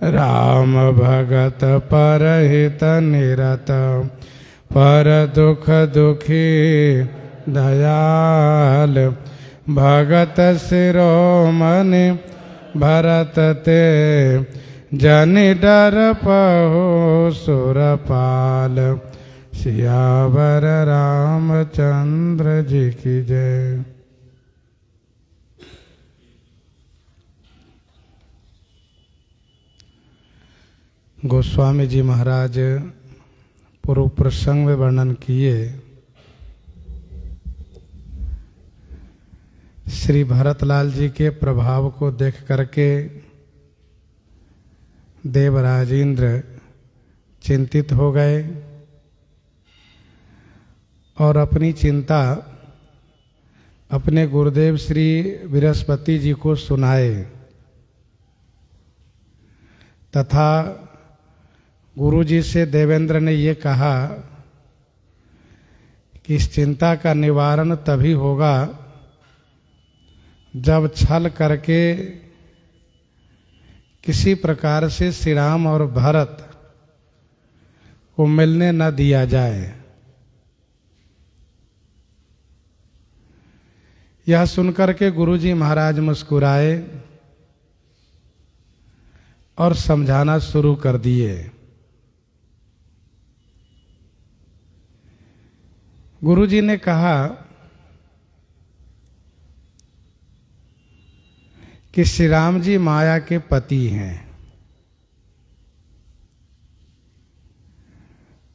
राम भगत परहित निरत, पर दुख दुखी दयाल। भगत शिरोमणि भरत ते, जनि डर पहो सुरपाल। सियावर रामचंद्र जी की जय। गोस्वामी जी महाराज पूर्व प्रसंग में वर्णन किए श्री भरतलाल जी के प्रभाव को देख करके देवराजेंद्र चिंतित हो गए और अपनी चिंता अपने गुरुदेव श्री बृहस्पति जी को सुनाए तथा गुरु जी से देवेंद्र ने ये कहा कि इस चिंता का निवारण तभी होगा जब छल करके किसी प्रकार से श्री राम और भरत को मिलने न दिया जाए। यह सुनकर के गुरु जी महाराज मुस्कुराए और समझाना शुरू कर दिए। गुरु जी ने कहा कि श्री राम जी माया के पति हैं,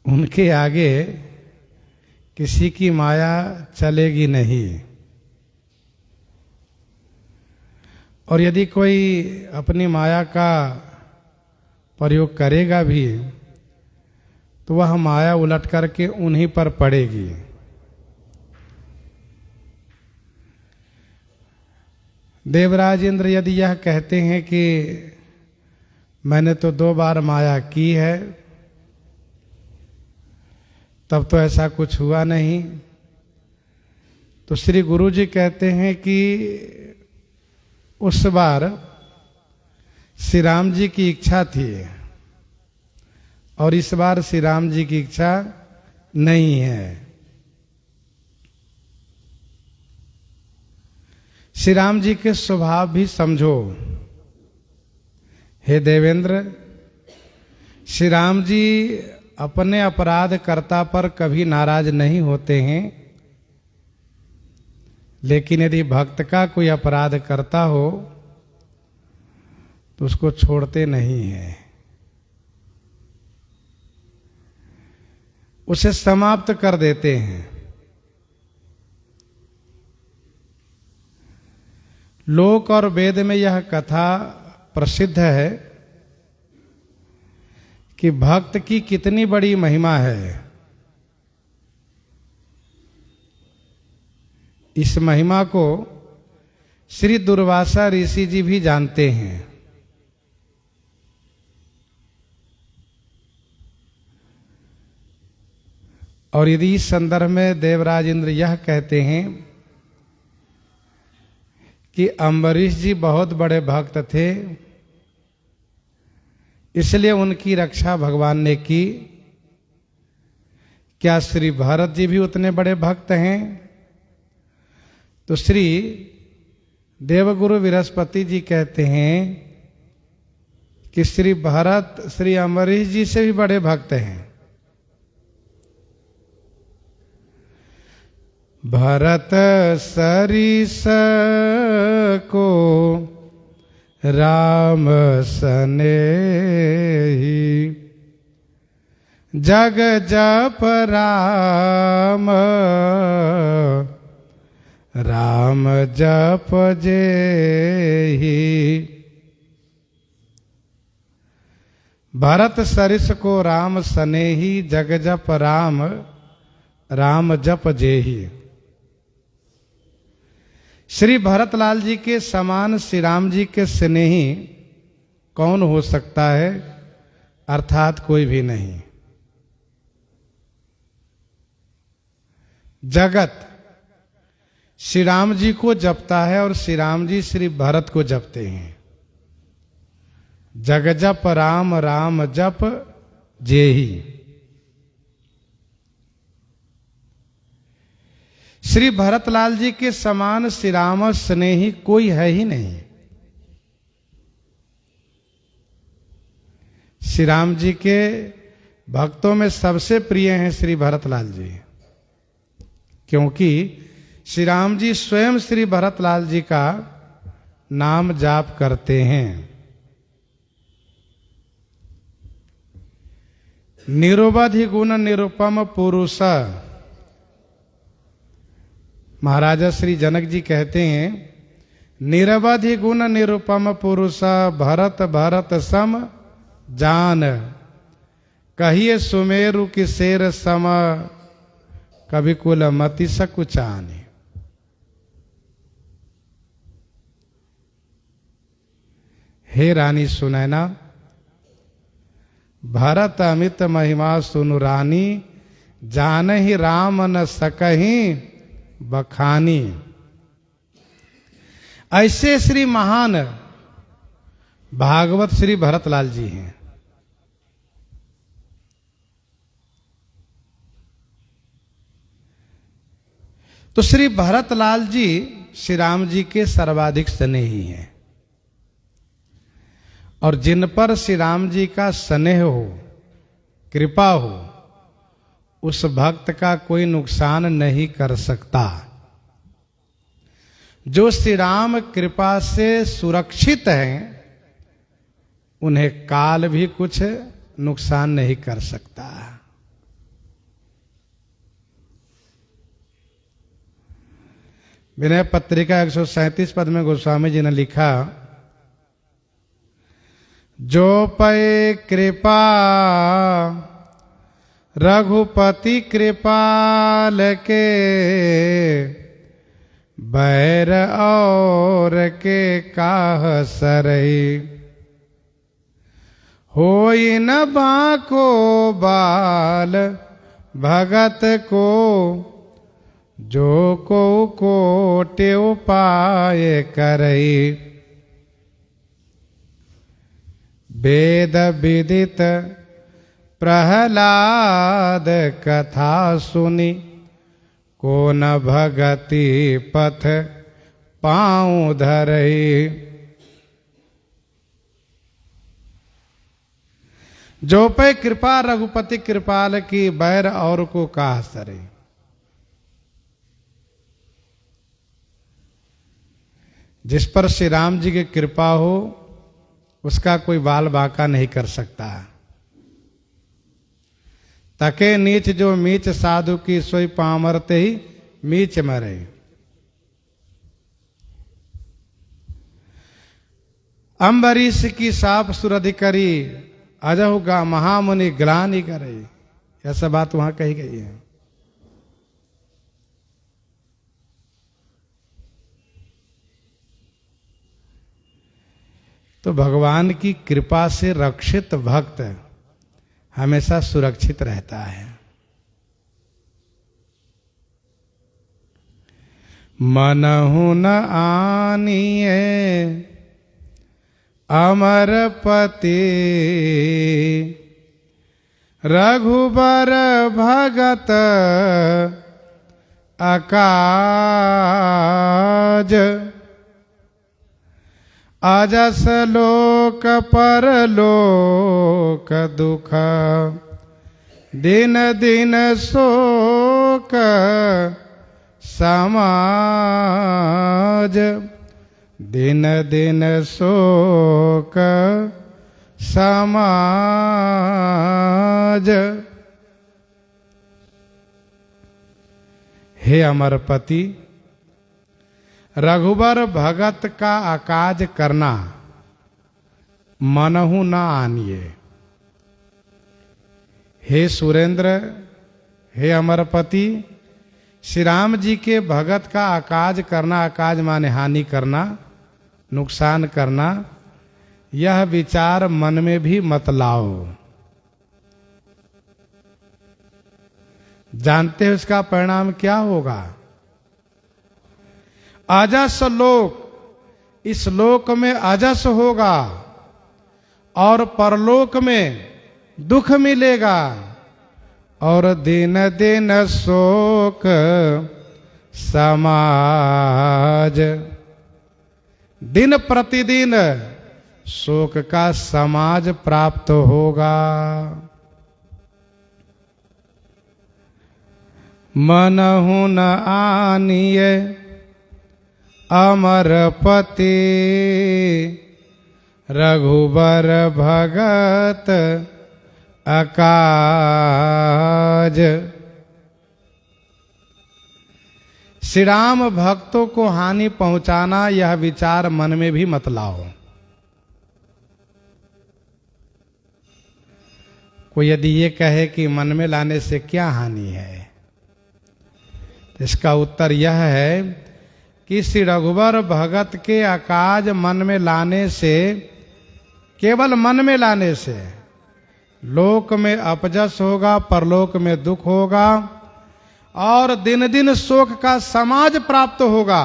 उनके आगे किसी की माया चलेगी नहीं। और यदि कोई अपनी माया का प्रयोग करेगा भी तो वह माया उलट करके उन्हीं पर पड़ेगी। देवराजेंद्र यदि यह कहते हैं कि मैंने तो 2 बार माया की है, तब तो ऐसा कुछ हुआ नहीं, तो श्री गुरु जी कहते हैं कि उस बार श्री राम जी की इच्छा थी और इस बार श्री राम जी की इच्छा नहीं है। श्री राम जी के स्वभाव भी समझो। हे देवेंद्र, श्री राम जी अपने अपराधकर्ता पर कभी नाराज नहीं होते हैं, लेकिन यदि भक्त का कोई अपराध करता हो तो उसको छोड़ते नहीं हैं, उसे समाप्त कर देते हैं। लोक और वेद में यह कथा प्रसिद्ध है कि भक्त की कितनी बड़ी महिमा है। इस महिमा को श्री दुर्वासा ऋषि जी भी जानते हैं। और यदि इस संदर्भ में देवराजेंद्र यह कहते हैं कि अम्बरीश जी बहुत बड़े भक्त थे, इसलिए उनकी रक्षा भगवान ने की, क्या श्री भरत जी भी उतने बड़े भक्त हैं? तो श्री देवगुरु बृहस्पति जी कहते हैं कि श्री भरत श्री अम्बरीश जी से भी बड़े भक्त हैं। भरत सरिस को राम सनेही, जग जप राम राम जप जेहि। भरत सरिस को राम सनेही, जग जप राम राम जप जेहि। श्री भरतलाल जी के समान श्री राम जी के स्नेही कौन हो सकता है? अर्थात कोई भी नहीं। जगत श्री राम जी को जपता है और श्री राम जी श्री भरत को जपते हैं। जग जप राम राम जप जेहि। श्री भरतलाल जी के समान श्री राम स्नेही कोई है ही नहीं। श्री राम जी के भक्तों में सबसे प्रिय हैं श्री भरतलाल जी, क्योंकि श्री राम जी स्वयं श्री भरतलाल जी का नाम जाप करते हैं। निरुबधि गुण निरुपम पुरुष। महाराजा श्री जनक जी कहते हैं, निरवधि गुण निरुपम पुरुष भरत भरत सम जान, कहिए सुमेरु की शेर सम, कभी कुल मति सकुचाने। हे रानी सुनैना, भरत अमित महिमा सुनु रानी, जान ही राम न सकहीं बखानी। ऐसे श्री महान भागवत श्री भरतलाल जी हैं। तो श्री भरतलाल जी श्री राम जी के सर्वाधिक स्नेही हैं, और जिन पर श्री राम जी का स्नेह हो, कृपा हो, उस भक्त का कोई नुकसान नहीं कर सकता। जो श्री राम कृपा से सुरक्षित हैं, उन्हें काल भी कुछ नुकसान नहीं कर सकता। विनय पत्रिका 137 पद में गोस्वामी जी ने लिखा, जो पै कृपा रघुपति कृपाल के, बैर और के काह सरई, होई न बाको बाल भगत को, जो को कोटि उपाय करई। वेद विदित प्रहलाद कथा सुनी, को न भगति पथ पाँव धरई। जो पे कृपा रघुपति कृपाल की, बैर और को काह सरे। जिस पर श्री राम जी की कृपा हो, उसका कोई बाल बाका नहीं कर सकता। तके नीच जो मीच साधु की, सोई पामरते ही मीच मरे। अम्बरीश की साप सुरधिकरी, अजहुगा महामुनि ग्लानि करे। ऐसा बात वहां कही गई है। तो भगवान की कृपा से रक्षित भक्त हमेशा सुरक्षित रहता है। मनहु न आनिए अमरपति, रघुबर भगत अकाज। अजस लोक परलोक दुख, दिन दिन शोक समाज। दिन दिन शोक समाज। हे अमरपति, रघुबर भगत का अकाज करना मनहु न आनिए। हे सुरेंद्र, हे अमरपति, श्री राम जी के भगत का अकाज करना, अकाज माने हानि करना, नुकसान करना, यह विचार मन में भी मत लाओ। जानते हो इसका परिणाम क्या होगा? अजस लोक, इस लोक में अजस होगा, और परलोक में दुख मिलेगा। और दिन दिन शोक समाज, दिन प्रतिदिन शोक का समाज प्राप्त होगा। मनहु न आनिय अमरपति, रघुबर भगत अकाज। श्री राम भक्तों को हानि पहुंचाना, यह विचार मन में भी मत लाओ। कोई यदि ये कहे कि मन में लाने से क्या हानि है, तो इसका उत्तर यह है कि श्री रघुवर भगत के अकाज मन में लाने से, केवल मन में लाने से लोक में अपजस होगा, परलोक में दुख होगा और दिन दिन शोक का समाज प्राप्त होगा।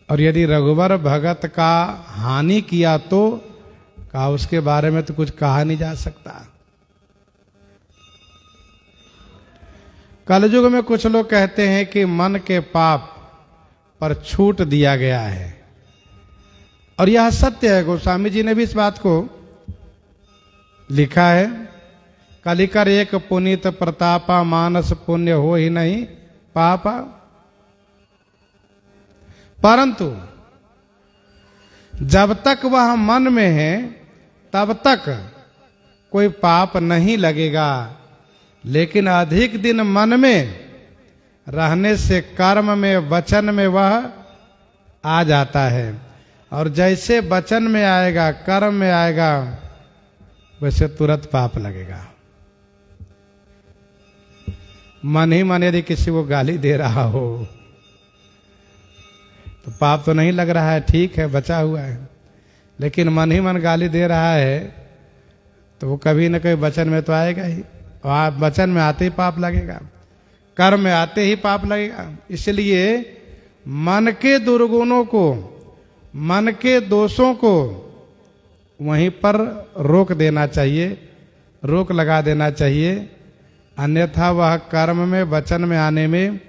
और यदि रघुवर भगत का हानि किया तो कहा उसके बारे में तो कुछ कहा नहीं जा सकता। कलयुग में कुछ लोग कहते हैं कि मन के पाप पर छूट दिया गया है, और यह सत्य है। गोस्वामी जी ने भी इस बात को लिखा है, कलिकर एक पुनीत प्रतापा, मानस पुण्य हो ही नहीं पापा। परंतु जब तक वह मन में है तब तक कोई पाप नहीं लगेगा, लेकिन अधिक दिन मन में रहने से कर्म में, वचन में वह आ जाता है। और जैसे वचन में आएगा, कर्म में आएगा, वैसे तुरंत पाप लगेगा। मन ही मन यदि किसी को गाली दे रहा हो तो पाप तो नहीं लग रहा है, ठीक है, बचा हुआ है। लेकिन मन ही मन गाली दे रहा है तो वो कभी न कभी वचन में तो आएगा ही, और वचन में आते ही पाप लगेगा, कर्म में आते ही पाप लगेगा। इसलिए मन के दुर्गुणों को, मन के दोषों को वहीं पर रोक देना चाहिए, रोक लगा देना चाहिए। अन्यथा वह कर्म में, वचन में आने में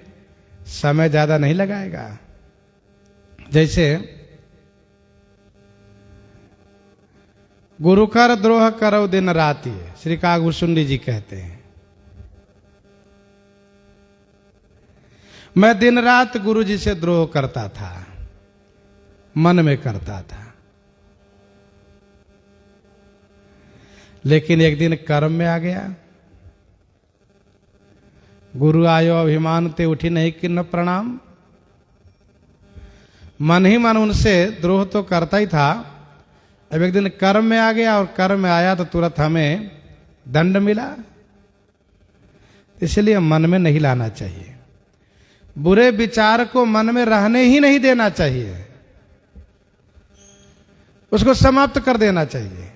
समय ज्यादा नहीं लगाएगा। जैसे गुरु कर द्रोह करो दिन राति, श्री कागभूषुंडी जी कहते हैं। मैं दिन रात गुरु जी से द्रोह करता था, मन में करता था, लेकिन एक दिन कर्म में आ गया। गुरु आयो अभिमान ते उठी नहीं किन्न प्रणाम। मन ही मन उनसे द्रोह तो करता ही था, अब एक दिन कर्म में आ गया, और कर्म में आया तो तुरंत हमें दंड मिला। इसलिए मन में नहीं लाना चाहिए, बुरे विचार को मन में रहने ही नहीं देना चाहिए, उसको समाप्त कर देना चाहिए।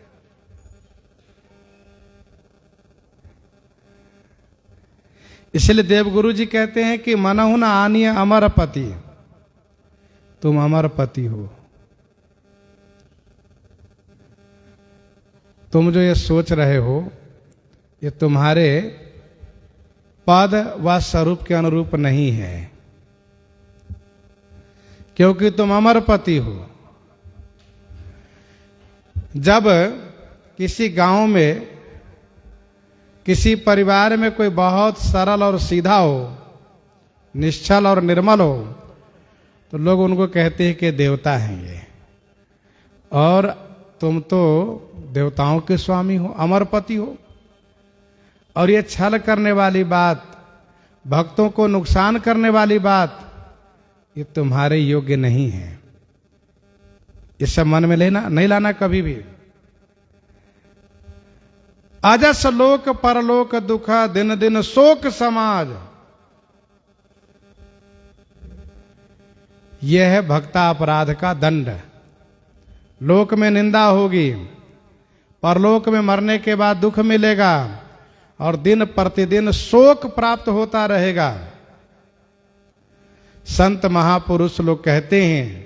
इसलिए देवगुरु जी कहते हैं कि मनहु न आनिय अमर पति, तुम अमर पति हो। तुम जो ये सोच रहे हो ये तुम्हारे पद व स्वरूप के अनुरूप नहीं है, क्योंकि तुम अमर पति हो। जब किसी गांव में, किसी परिवार में कोई बहुत सरल और सीधा हो, निश्चल और निर्मल हो, तो लोग उनको कहते हैं कि देवता हैं ये, और तुम तो देवताओं के स्वामी हो, अमरपति हो। और ये छल करने वाली बात, भक्तों को नुकसान करने वाली बात, ये तुम्हारे योग्य नहीं है। ये सब मन में लेना नहीं लाना कभी भी। अजस लोक परलोक दुखा, दिन दिन शोक समाज, यह है भक्ता अपराध का दंड। लोक में निंदा होगी, परलोक में मरने के बाद दुख मिलेगा, और दिन प्रतिदिन शोक प्राप्त होता रहेगा। संत महापुरुष लोग कहते हैं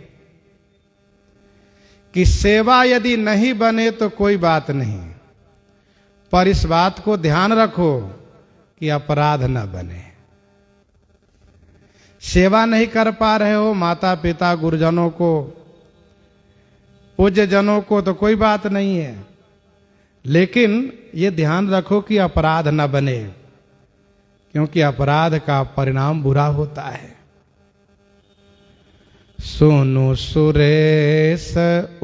कि सेवा यदि नहीं बने तो कोई बात नहीं, पर इस बात को ध्यान रखो कि अपराध न बने। सेवा नहीं कर पा रहे हो माता पिता गुरुजनों को, पूज्य जनों को, तो कोई बात नहीं है, लेकिन ये ध्यान रखो कि अपराध न बने, क्योंकि अपराध का परिणाम बुरा होता है। सुनो सुरेश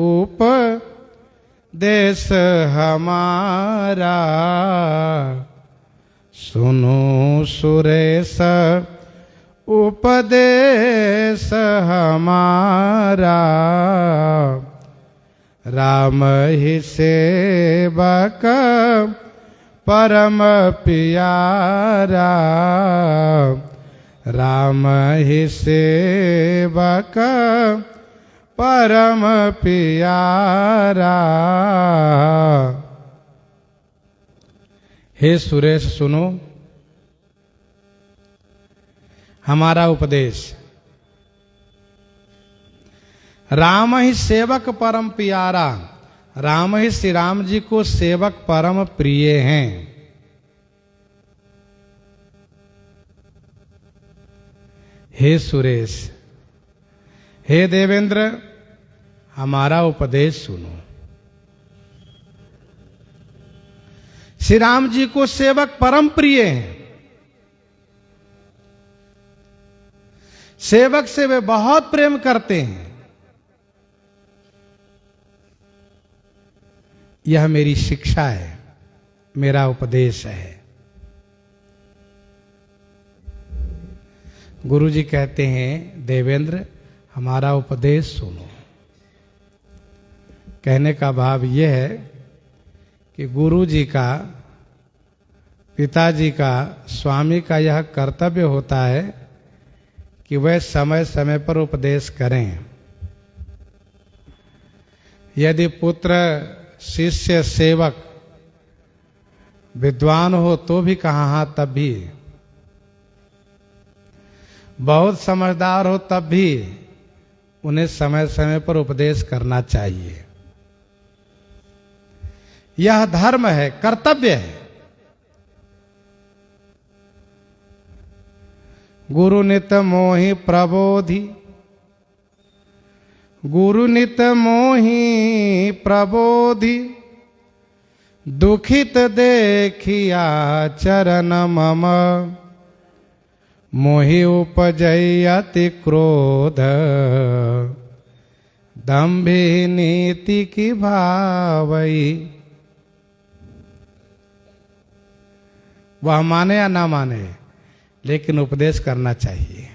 उपदेश हमारा, सुनो सुरेश उपदेश हमारा, राम ही सेवक परम प्यारा, राम ही सेवक परम प्यारा। हे सुरेश सुनो हमारा उपदेश। राम ही सेवक परम प्यारा, राम ही श्री राम जी को सेवक परम प्रिय हैं। हे सुरेश, हे देवेंद्र, हमारा उपदेश सुनो। श्री राम जी को सेवक परम प्रिय हैं, सेवक से वे बहुत प्रेम करते हैं। यह मेरी शिक्षा है, मेरा उपदेश है। गुरु जी कहते हैं देवेंद्र हमारा उपदेश सुनो। कहने का भाव यह है कि गुरु जी का, पिताजी का, स्वामी का यह कर्तव्य होता है कि वह समय समय पर उपदेश करें। यदि पुत्र, शिष्य, सेवक विद्वान हो तो भी कहाँ हाँ, तब भी बहुत समझदार हो तब भी उन्हें समय समय पर उपदेश करना चाहिए। यह धर्म है, कर्तव्य है। गुरु नित मोहि प्रबोधि, गुरु नित मोहि प्रबोधि, दुखित देखिया चरण मम, मोहि उपजयति क्रोध, दंभि नीति की भावई। वह माने या ना माने, लेकिन उपदेश करना चाहिए।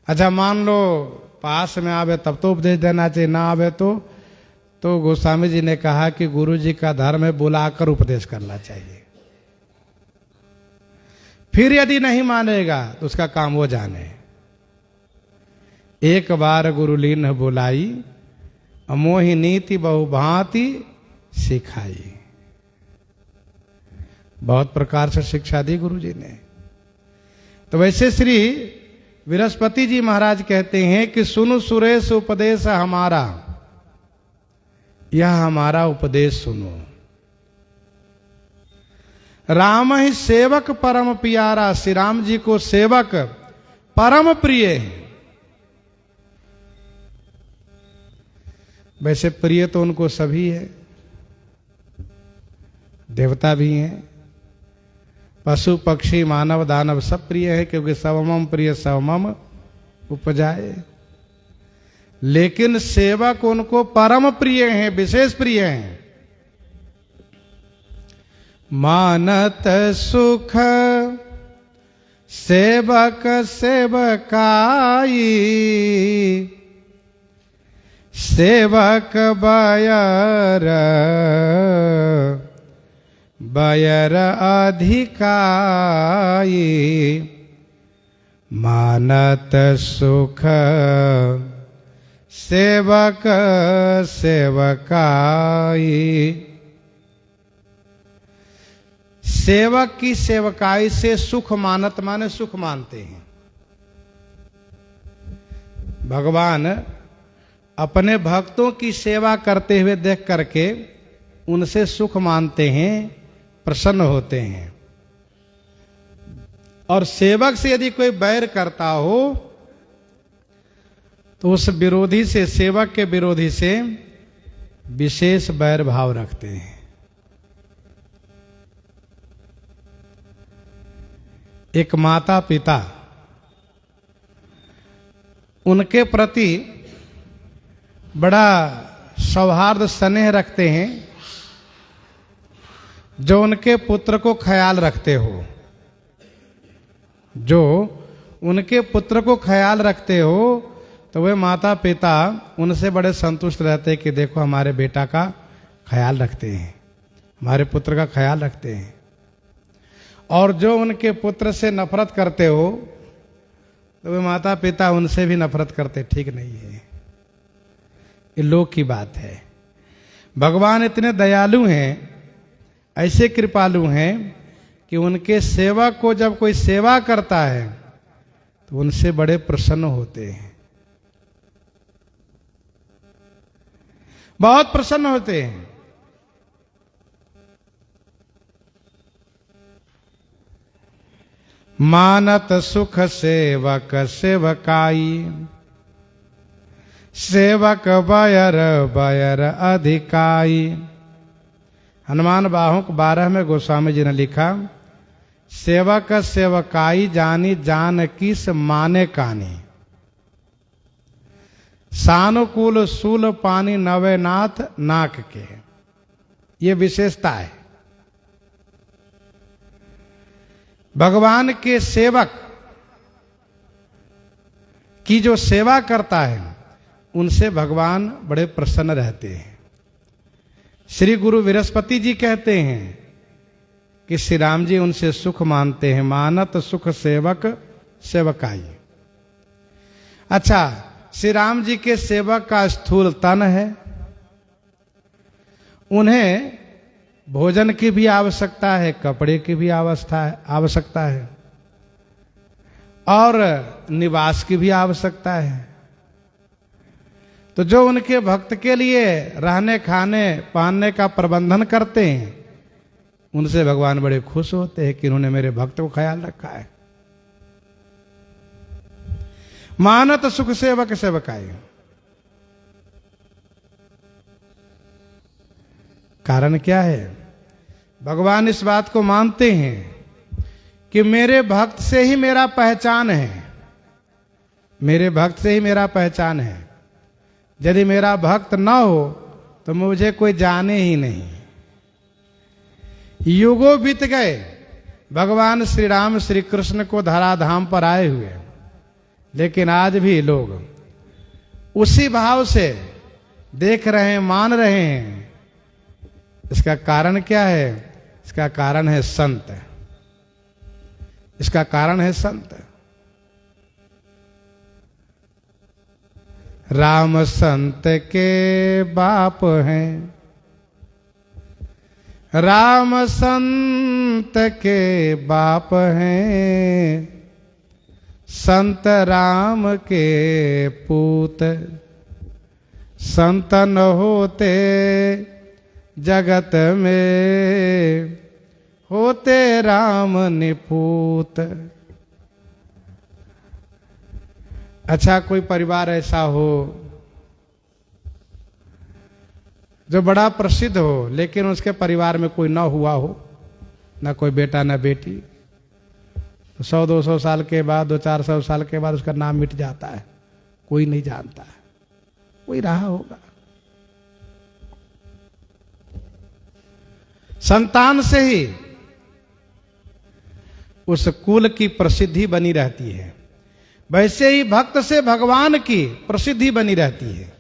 अच्छा मान लो पास में आवे तब तो उपदेश देना चाहिए, ना आवे तो गोस्वामी जी ने कहा कि गुरु जी का धर्म है बुलाकर उपदेश करना चाहिए। फिर यदि नहीं मानेगा तो उसका काम वो जाने। एक बार गुरुलीन बुलाई, मोहि नीति बहुभांति सिखाई। बहुत प्रकार से शिक्षा दी गुरु जी ने। तो वैसे श्री बृहस्पति जी महाराज कहते हैं कि सुनो सुरेश उपदेश हमारा, यह हमारा उपदेश सुनो। राम ही सेवक परम प्यारा, श्री राम जी को सेवक परम प्रिय है। वैसे प्रिय तो उनको सभी है, देवता भी हैं, पशु पक्षी मानव दानव सब प्रिय है, क्योंकि सबमम प्रिय सबमम उपजाए। लेकिन सेवक उनको परम प्रिय हैं, विशेष प्रिय हैं। मानत सुख सेवक सेवकाई, सेवक बयर बयर अधिकाई। मानत सुख सेवक सेवकाई, सेवक की सेवकाई से सुख मानत माने सुख मानते हैं। भगवान अपने भक्तों की सेवा करते हुए देख करके उनसे सुख मानते हैं, प्रसन्न होते हैं। और सेवक से यदि कोई बैर करता हो तो उस विरोधी से, सेवक के विरोधी से विशेष बैर भाव रखते हैं। एक माता पिता उनके प्रति बड़ा सौहार्द स्नेह रखते हैं, जो उनके पुत्र को ख्याल रखते हो, जो उनके पुत्र को ख्याल रखते हो, तो वे माता पिता उनसे बड़े संतुष्ट रहते हैं कि देखो हमारे बेटा का ख्याल रखते हैं, हमारे पुत्र का ख्याल रखते हैं। और जो उनके पुत्र से नफरत करते हो तो वे माता पिता उनसे भी नफरत करते, ठीक नहीं है, ये लोक की बात है। भगवान इतने दयालु हैं, ऐसे कृपालु हैं कि उनके सेवक को जब कोई सेवा करता है तो उनसे बड़े प्रसन्न होते हैं, बहुत प्रसन्न होते हैं। मानत सुख सेवक सेवकाई, सेवक बयर बयर अधिकाई। हनुमान बाहुक 12 में गोस्वामी जी ने लिखा, सेवक सेवकाई जानी जान किस माने कानी, सानुकूल सूल पानी नवे नाथ नाक के। ये विशेषता है। भगवान के सेवक की जो सेवा करता है उनसे भगवान बड़े प्रसन्न रहते हैं। श्री गुरु बृहस्पति जी कहते हैं कि श्री राम जी उनसे सुख मानते हैं, मानत सुख सेवक सेवकाई। अच्छा, श्री राम जी के सेवक का स्थूल तन है, उन्हें भोजन की भी आवश्यकता है, कपड़े की भी आवश्यकता है, और निवास की भी आवश्यकता है। तो जो उनके भक्त के लिए रहने खाने पहनने का प्रबंधन करते हैं उनसे भगवान बड़े खुश होते हैं कि उन्होंने मेरे भक्त को ख्याल रखा है। मानत सुख सेवक सेवकाई। कारण क्या है? भगवान इस बात को मानते हैं कि मेरे भक्त से ही मेरा पहचान है, मेरे भक्त से ही मेरा पहचान है। यदि मेरा भक्त न हो तो मुझे कोई जाने ही नहीं। युगों बीत गए, भगवान श्री राम श्री कृष्ण को धराधाम पर आए हुए, लेकिन आज भी लोग उसी भाव से देख रहे हैं, मान रहे हैं। इसका कारण क्या है? इसका कारण है संत, इसका कारण है संत। राम संत के बाप हैं, राम संत के बाप हैं, संत राम के पूत। संत न होते जगत में, होते राम निपूत। अच्छा, कोई परिवार ऐसा हो जो बड़ा प्रसिद्ध हो लेकिन उसके परिवार में कोई ना हुआ हो, ना कोई बेटा ना बेटी, तो 100-200 साल के बाद, 200-400 साल के बाद उसका नाम मिट जाता है, कोई नहीं जानता है। कोई रहा होगा। संतान से ही उस कुल की प्रसिद्धि बनी रहती है, वैसे ही भक्त से भगवान की प्रसिद्धि बनी रहती है।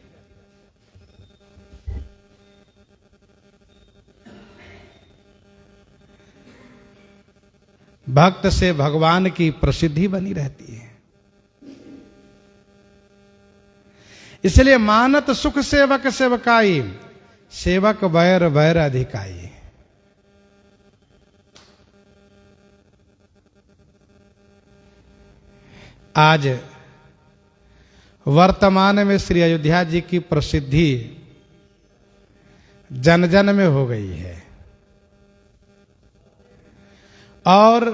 भक्त से भगवान की प्रसिद्धि बनी रहती है। इसलिए मानत सुख सेवक सेवकाई, सेवक वैर वैर अधिकाई। आज वर्तमान में श्री अयोध्या जी की प्रसिद्धि जन जन में हो गई है और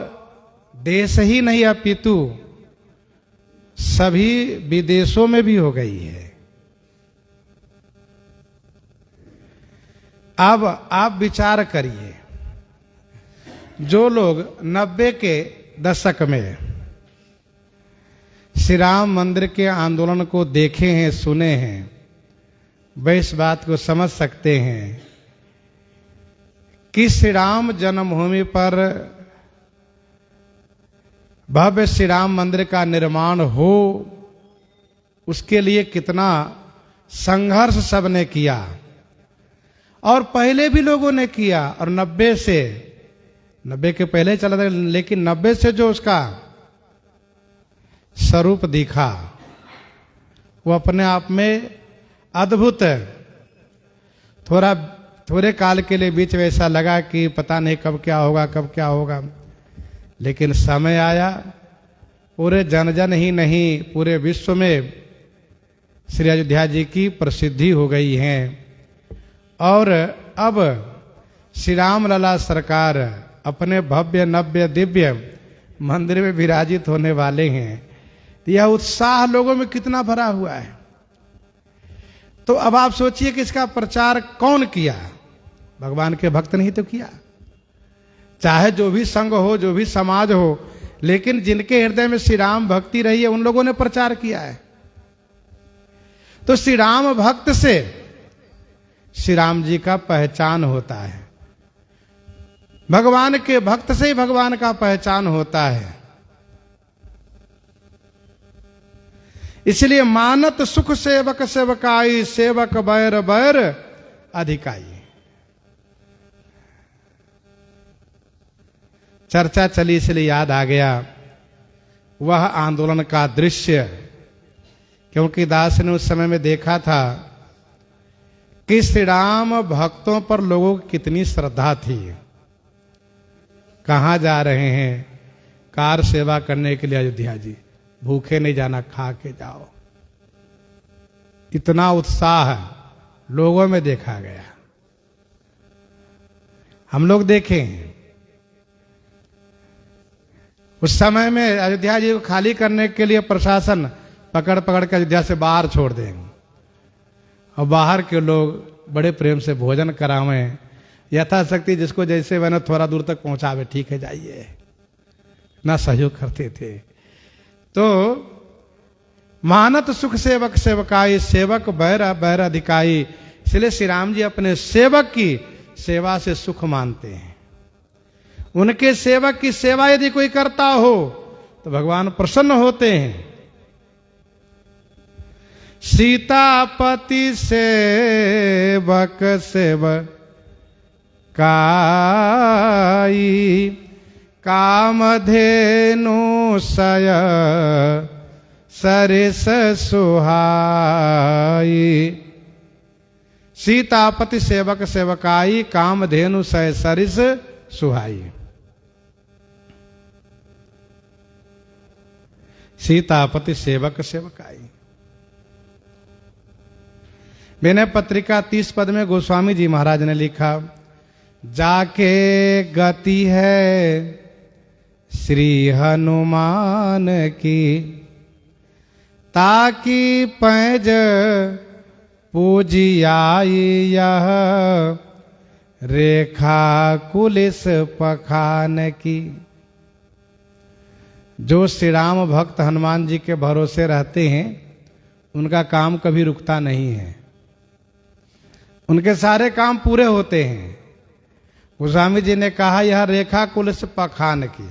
देश ही नहीं अपितु सभी विदेशों में भी हो गई है। अब आप विचार करिए, जो लोग 90 के दशक में श्री राम मंदिर के आंदोलन को देखे हैं, सुने हैं, वे इस बात को समझ सकते हैं कि श्री राम जन्मभूमि पर भव्य श्री राम मंदिर का निर्माण हो, उसके लिए कितना संघर्ष सबने किया और पहले भी लोगों ने किया। और 90 के पहले चला था, लेकिन 90 से जो उसका स्वरूप दिखा वो अपने आप में अद्भुत है। थोड़े काल के लिए बीच में ऐसा लगा कि पता नहीं कब क्या होगा, लेकिन समय आया, पूरे जन जन ही नहीं पूरे विश्व में श्री अयोध्या जी की प्रसिद्धि हो गई है। और अब श्री राम लला सरकार अपने भव्य नव्य दिव्य मंदिर में विराजित होने वाले हैं। यह उत्साह लोगों में कितना भरा हुआ है। तो अब आप सोचिए कि इसका प्रचार कौन किया? भगवान के भक्त नहीं तो किया, चाहे जो भी संघ हो, जो भी समाज हो, लेकिन जिनके हृदय में श्री राम भक्ति रही है उन लोगों ने प्रचार किया है। तो श्री राम भक्त से श्री राम जी का पहचान होता है, भगवान के भक्त से ही भगवान का पहचान होता है। इसलिए मानत सुख सेवक सेवकाई, सेवक बैर बैर अधिकाई। चर्चा चली इसलिए याद आ गया वह आंदोलन का दृश्य, क्योंकि दास ने उस समय में देखा था कि श्री राम भक्तों पर लोगों की कितनी श्रद्धा थी। कहाँ जा रहे हैं? कार सेवा करने के लिए अयोध्या जी, भूखे नहीं जाना, खा के जाओ। इतना उत्साह लोगों में देखा गया। हम लोग देखें उस समय में अयोध्या जी को खाली करने के लिए प्रशासन पकड़ पकड़ के अयोध्या से बाहर छोड़ देंगे और बाहर के लोग बड़े प्रेम से भोजन करावें, यथाशक्ति जिसको जैसे बने थोड़ा दूर तक पहुंचावे, ठीक है जाइए, ना सहयोग करते थे। तो मानत सुख सेवक सेवकाई, सेवक बैर बैर अधिकाई। इसलिए श्री राम जी अपने सेवक की सेवा से सुख मानते हैं। उनके सेवक की सेवा यदि कोई करता हो तो भगवान प्रसन्न होते हैं। सीतापति सेवक सेवकाई, कामधेनु सय सरिस सुहाई। सीतापति सेवक सेवकाई, कामधेनु सय सरिस सुहाई। सीतापति सेवक सेवकाई। विनय पत्रिका 30 पद में गोस्वामी जी महाराज ने लिखा, जाके गति है श्री हनुमान की, ताकि पैज पूजियाई यह रेखा कुलिस पखान की। जो श्री राम भक्त हनुमान जी के भरोसे रहते हैं उनका काम कभी रुकता नहीं है, उनके सारे काम पूरे होते हैं। गोस्वामी जी ने कहा यह रेखा कुलिस पखान की,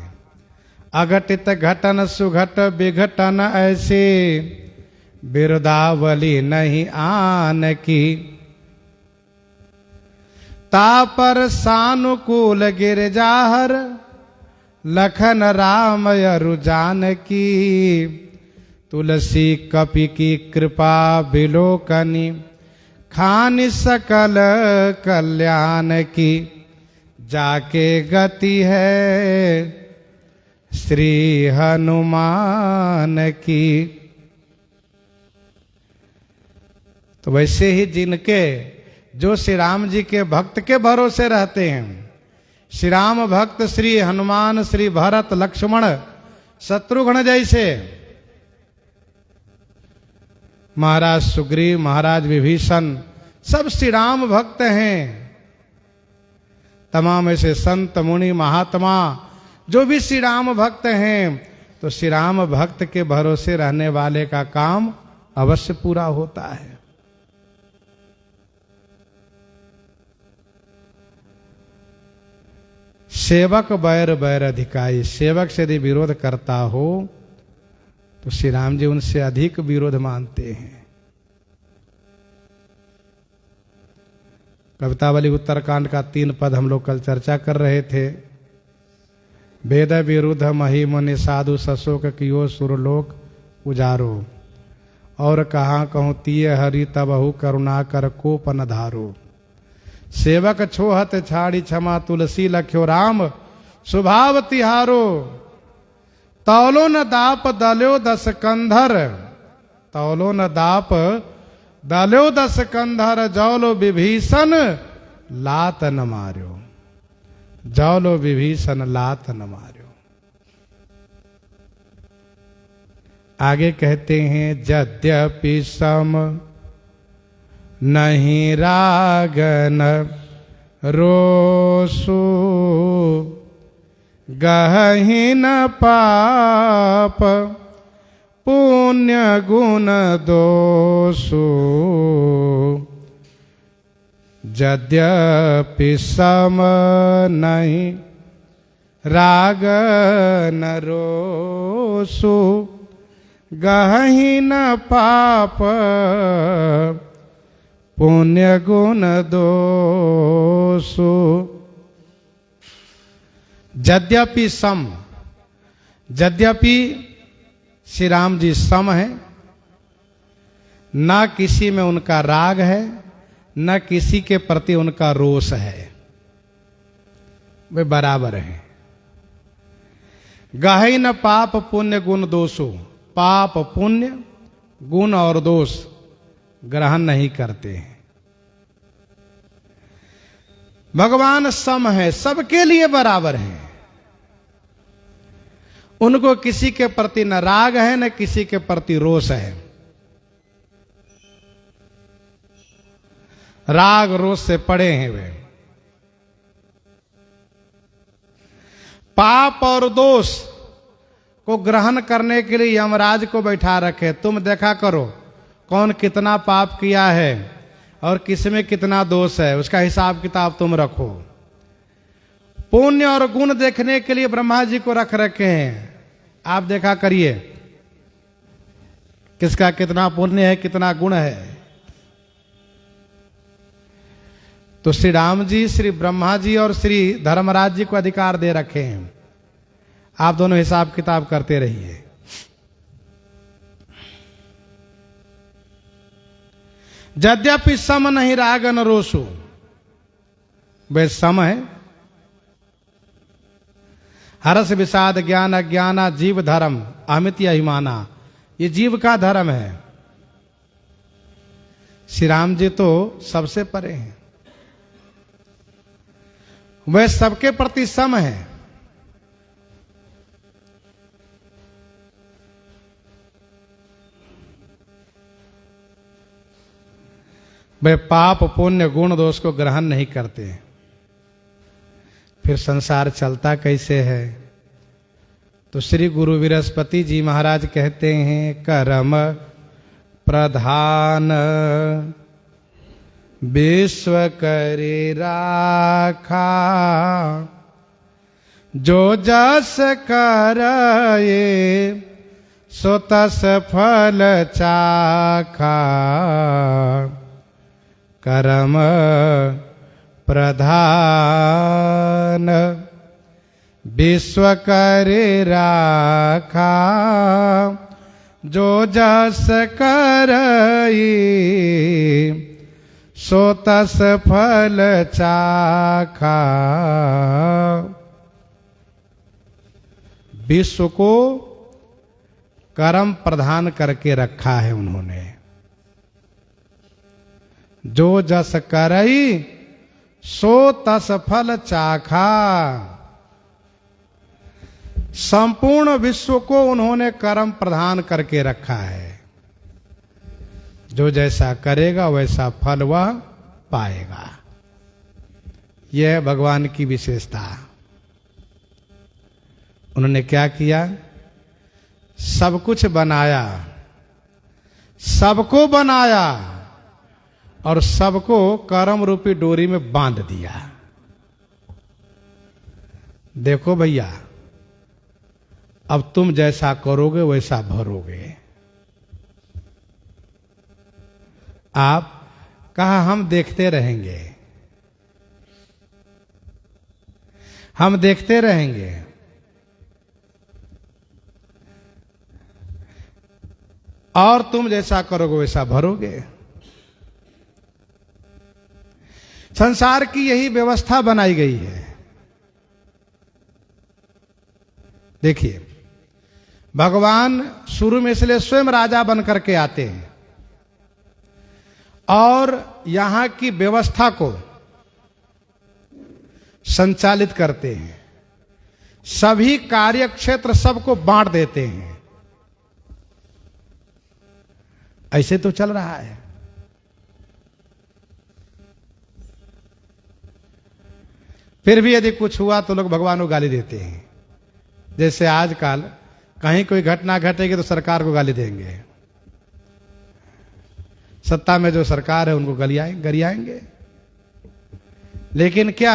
अघटित घटन सुघट विघटन ऐसे बिरदावली नहीं आन की। तापर सानुकूल गिरजाहर लखन राम यरु जानकी। तुलसी कपि की कृपा बिलोकनी, खानि सकल कल्याण की। जाके गति है श्री हनुमान की। तो वैसे ही जिनके जो श्री राम जी के भक्त के भरोसे रहते हैं, श्री राम भक्त श्री हनुमान, श्री भरत, लक्ष्मण, शत्रुघ्न जैसे, महाराज सुग्रीव, महाराज विभीषण, सब श्री राम भक्त हैं। तमाम ऐसे संत मुनि महात्मा जो भी श्री राम भक्त हैं, तो श्री राम भक्त के भरोसे रहने वाले का काम अवश्य पूरा होता है। सेवक बैर बैर अधिकाई, सेवक से यदि विरोध करता हो तो श्री राम जी उनसे अधिक विरोध मानते हैं। कवितावली उत्तरकांड का 3 पद हम लोग कल चर्चा कर रहे थे। वेद विरुद्ध मही मुनि साधु सशोक कियो सुरलोक उजारो, और कहाँ कहूँ तीय हरि तबहु करुणा कर कोप न धारो। सेवक छोहत छाड़ी क्षमा तुलसी लख्यो राम, स्वभाव तिहारो। तौलो न दाप दल्यो 10 कंधर, तौलो न दाप दल्यो 10 कंधर, जौलो विभीषण लात न मार्यो, जौलो विभीषण लात न मार्यो। आगे कहते हैं यद्यपि सम नहीं रागन रोसु, गहहीन पाप पुण्य गुण दोषु। यद्यपि सम नहीं राग न रोसु, गहहीन पाप पुण्य गुण दोषु। यद्यपि सम, यद्यपि श्री राम जी सम है, ना किसी में उनका राग है, न किसी के प्रति उनका रोष है, वे बराबर हैं। गहे न पाप पुण्य गुण दोषो, पाप पुण्य गुण और दोष ग्रहण नहीं करते हैं। भगवान सम है, सबके लिए बराबर हैं। उनको किसी के प्रति न राग है न किसी के प्रति रोष है। राग रोष से पड़े हैं वे। पाप और दोष को ग्रहण करने के लिए यमराज को बैठा रखे, तुम देखा करो कौन कितना पाप किया है और किसमें कितना दोष है, उसका हिसाब किताब तुम रखो। पुण्य और गुण देखने के लिए ब्रह्मा जी को रख रखे हैं। आप देखा करिए किसका कितना पुण्य है, कितना गुण है। तो श्री राम जी, श्री ब्रह्मा जी और श्री धर्मराज जी को अधिकार दे रखे हैं। आप दोनों हिसाब किताब करते रहिए। यद्यपि सम नहीं राग न रोषु, वे सम है। हर्ष विषाद ज्ञान अज्ञाना जीव धर्म अमित अभिमाना, ये जीव का धर्म है। श्री राम जी तो सबसे परे हैं, वे सबके प्रति सम है। वे पाप पुण्य गुण दोष को ग्रहण नहीं करते। फिर संसार चलता कैसे है? तो श्री गुरु बृहस्पति जी महाराज कहते हैं, कर्म प्रधान विश्व करे राखा, जो जस करे सो तस फल चाखा। कर्म प्रधान विश्व करे राखा, जो जस करई सो तस फल चाखा। विश्व को कर्म प्रधान करके रखा है उन्होंने। जो जस करई सो तस फल चाखा। संपूर्ण विश्व को उन्होंने कर्म प्रदान करके रखा है। जो जैसा करेगा वैसा फल वह पाएगा। यह है भगवान की विशेषता। उन्होंने क्या किया? सब कुछ बनाया, सबको बनाया और सबको कर्म रूपी डोरी में बांध दिया। देखो भैया, अब तुम जैसा करोगे वैसा भरोगे। आप कहा हम देखते रहेंगे, हम देखते रहेंगे। और तुम जैसा करोगे वैसा भरोगे। संसार की यही व्यवस्था बनाई गई है। देखिए, भगवान शुरू में इसलिए स्वयं राजा बन करके आते हैं और यहां की व्यवस्था को संचालित करते हैं। सभी कार्य क्षेत्र सबको बांट देते हैं। ऐसे तो चल रहा है। फिर भी यदि कुछ हुआ तो लोग भगवान को गाली देते हैं। जैसे आजकल कहीं कोई घटना घटेगी तो सरकार को गाली देंगे। सत्ता में जो सरकार है उनको गरियाएंगे। लेकिन क्या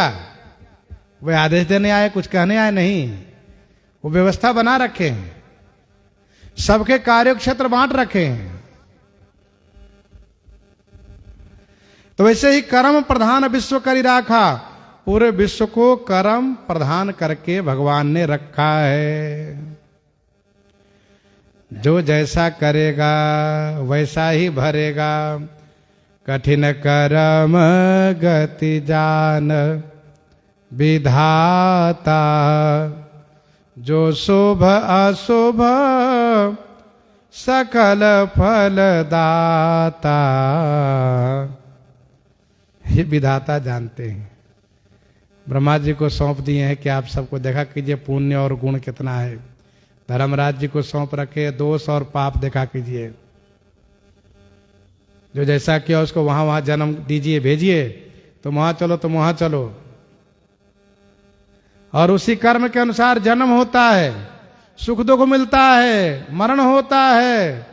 वे आदेश देने आए, कुछ कहने आए? नहीं, वो व्यवस्था बना रखे हैं, सबके कार्य क्षेत्र बांट रखे हैं। तो वैसे ही कर्म प्रधान विश्व करी राखा। पूरे विश्व को कर्म प्रधान करके भगवान ने रखा है। जो जैसा करेगा वैसा ही भरेगा। कठिन कर्म गति जान विधाता। जो शुभ अशुभ सकल फल दाता। ये विधाता जानते हैं। ब्रह्मा जी को सौंप दिए हैं कि आप सबको देखा कीजिए पुण्य और गुण कितना है। धर्मराज जी को सौंप रखे दोष और पाप देखा कीजिए। जो जैसा किया उसको वहां वहां जन्म दीजिए, भेजिए। तो वहां चलो तो वहां चलो, और उसी कर्म के अनुसार जन्म होता है, सुख दुख मिलता है, मरण होता है।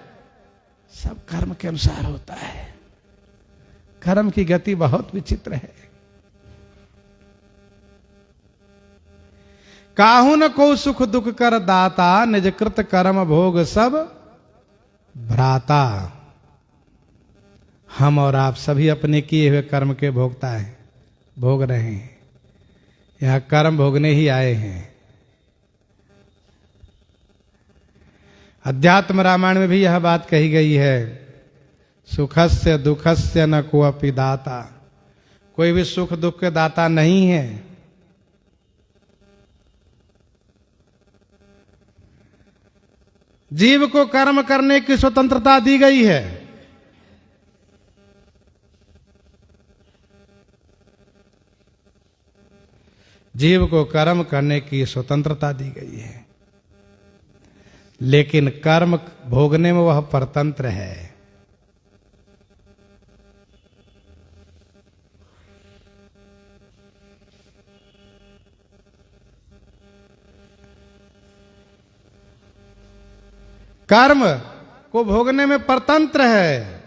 सब कर्म के अनुसार होता है। कर्म की गति बहुत विचित्र है। काहू न को सुख दुख कर दाता। निज कृत कर्म भोग सब भ्राता। हम और आप सभी अपने किए हुए कर्म के भोगता है, भोग रहे हैं। यहां कर्म भोगने ही आए हैं। अध्यात्म रामायण में भी यह बात कही गई है। सुखस्य दुखस्य न कोअपि दाता। कोई भी सुख दुख के दाता नहीं है। जीव को कर्म करने की स्वतंत्रता दी गई है। जीव को कर्म करने की स्वतंत्रता दी गई है, लेकिन कर्म भोगने में वह परतंत्र है। कर्म को भोगने में परतंत्र है।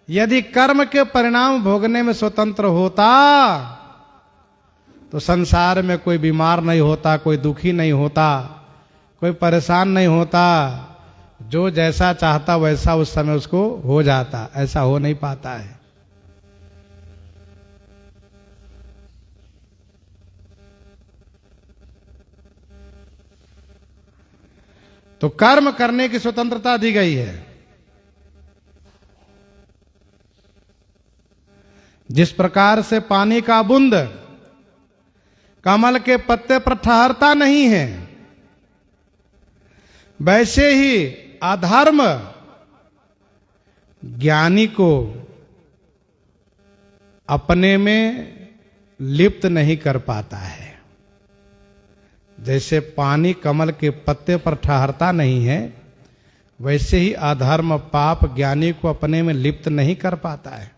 यदि कर्म के परिणाम भोगने में स्वतंत्र होता तो संसार में कोई बीमार नहीं होता, कोई दुखी नहीं होता, कोई परेशान नहीं होता। जो जैसा चाहता वैसा उस समय उसको हो जाता। ऐसा हो नहीं पाता है। तो कर्म करने की स्वतंत्रता दी गई है। जिस प्रकार से पानी का बूंद कमल के पत्ते पर ठहरता नहीं है, वैसे ही अधर्म ज्ञानी को अपने में लिप्त नहीं कर पाता है। जैसे पानी कमल के पत्ते पर ठहरता नहीं है, वैसे ही अधर्म पाप ज्ञानी को अपने में लिप्त नहीं कर पाता है।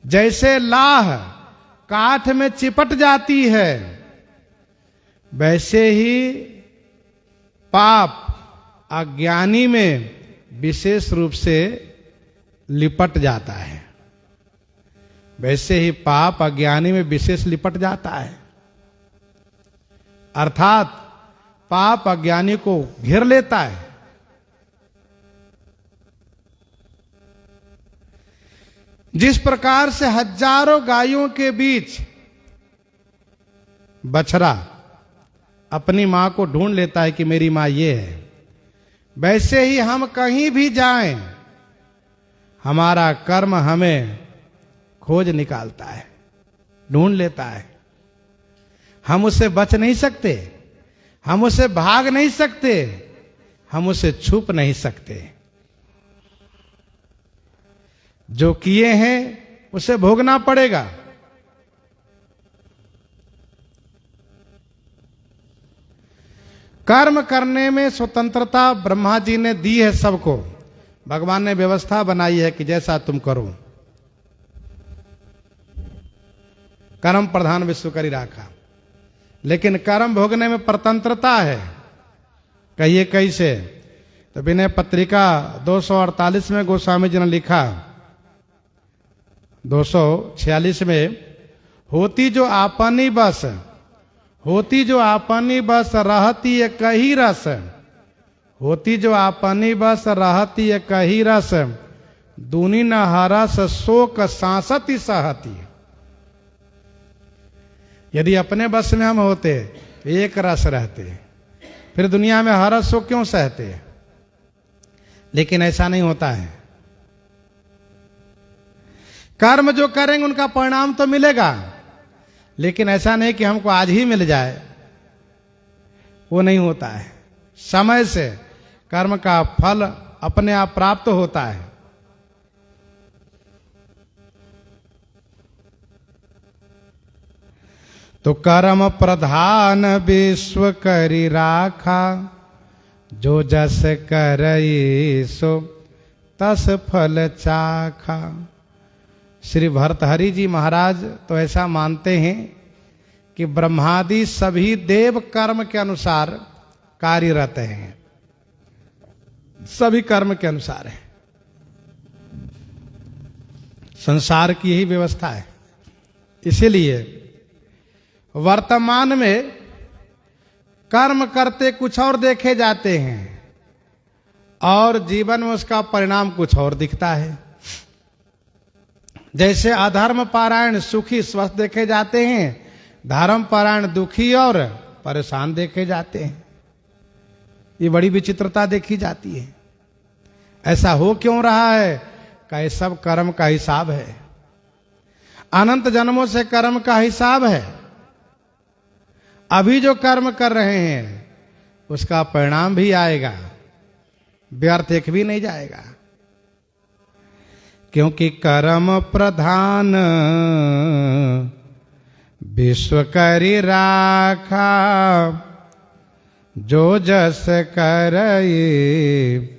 जैसे लाह काठ में चिपट जाती है, वैसे ही पाप अज्ञानी में विशेष रूप से लिपट जाता है। वैसे ही पाप अज्ञानी में विशेष लिपट जाता है, अर्थात पाप अज्ञानी को घेर लेता है। जिस प्रकार से हजारों गायों के बीच बछड़ा अपनी मां को ढूंढ लेता है कि मेरी मां ये है, वैसे ही हम कहीं भी जाएं, हमारा कर्म हमें खोज निकालता है, ढूंढ लेता है। हम उससे बच नहीं सकते, हम उससे भाग नहीं सकते, हम उससे छुप नहीं सकते। जो किए हैं उसे भोगना पड़ेगा। कर्म करने में स्वतंत्रता ब्रह्मा जी ने दी है सबको। भगवान ने व्यवस्था बनाई है कि जैसा तुम करो। कर्म प्रधान विश्व करी राखा, लेकिन कर्म भोगने में स्वतंत्रता है। कहिए कैसे? तो विनय पत्रिका 248 में गोस्वामी जी ने लिखा, 246 में, होती जो आपनी बस, होती जो आपनी बस रहती है कही रस, होती जो आपनी बस रहती है कही रस, दूनी न हरस शोक सांसती सहती। यदि अपने बस में हम होते एक रस रहते, फिर दुनिया में हरस शोक क्यों सहते? लेकिन ऐसा नहीं होता है। कर्म जो करेंगे उनका परिणाम तो मिलेगा, लेकिन ऐसा नहीं कि हमको आज ही मिल जाए, वो नहीं होता है। समय से कर्म का फल अपने आप प्राप्त होता है। तो कर्म प्रधान विश्व करी राखा, जो जस करई सो तस फल चाखा। श्री भर्तहरि जी महाराज तो ऐसा मानते हैं कि ब्रह्मादि सभी देव कर्म के अनुसार कार्यरत हैं, सभी कर्म के अनुसार है। संसार की यही व्यवस्था है। इसीलिए वर्तमान में कर्म करते कुछ और देखे जाते हैं और जीवन में उसका परिणाम कुछ और दिखता है। जैसे अधर्म पारायण सुखी स्वस्थ देखे जाते हैं, धर्म पारायण दुखी और परेशान देखे जाते हैं। ये बड़ी विचित्रता देखी जाती है। ऐसा हो क्यों रहा है? का ये सब कर्म का हिसाब है। अनंत जन्मों से कर्म का हिसाब है। अभी जो कर्म कर रहे हैं उसका परिणाम भी आएगा, व्यर्थ एक भी नहीं जाएगा। क्योंकि कर्म प्रधान विश्व करी राखा, जो जस करई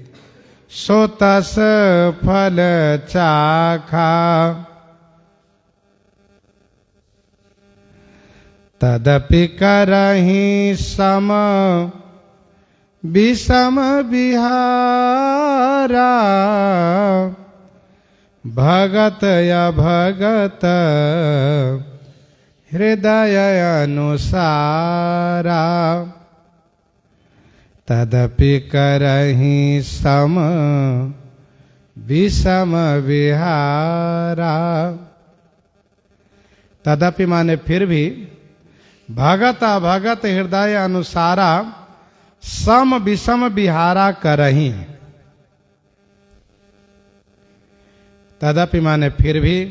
सो तस फल चाखा। तदपि करहि सम विषम विहारा, भगत या भगत हृदय अनुसारा। तदपि करहि सम विषम विहारा। तदपि माने फिर भी, भगत अभगत हृदय अनुसारा, सम विषम विहारा करहि। तदपि माने फिर भी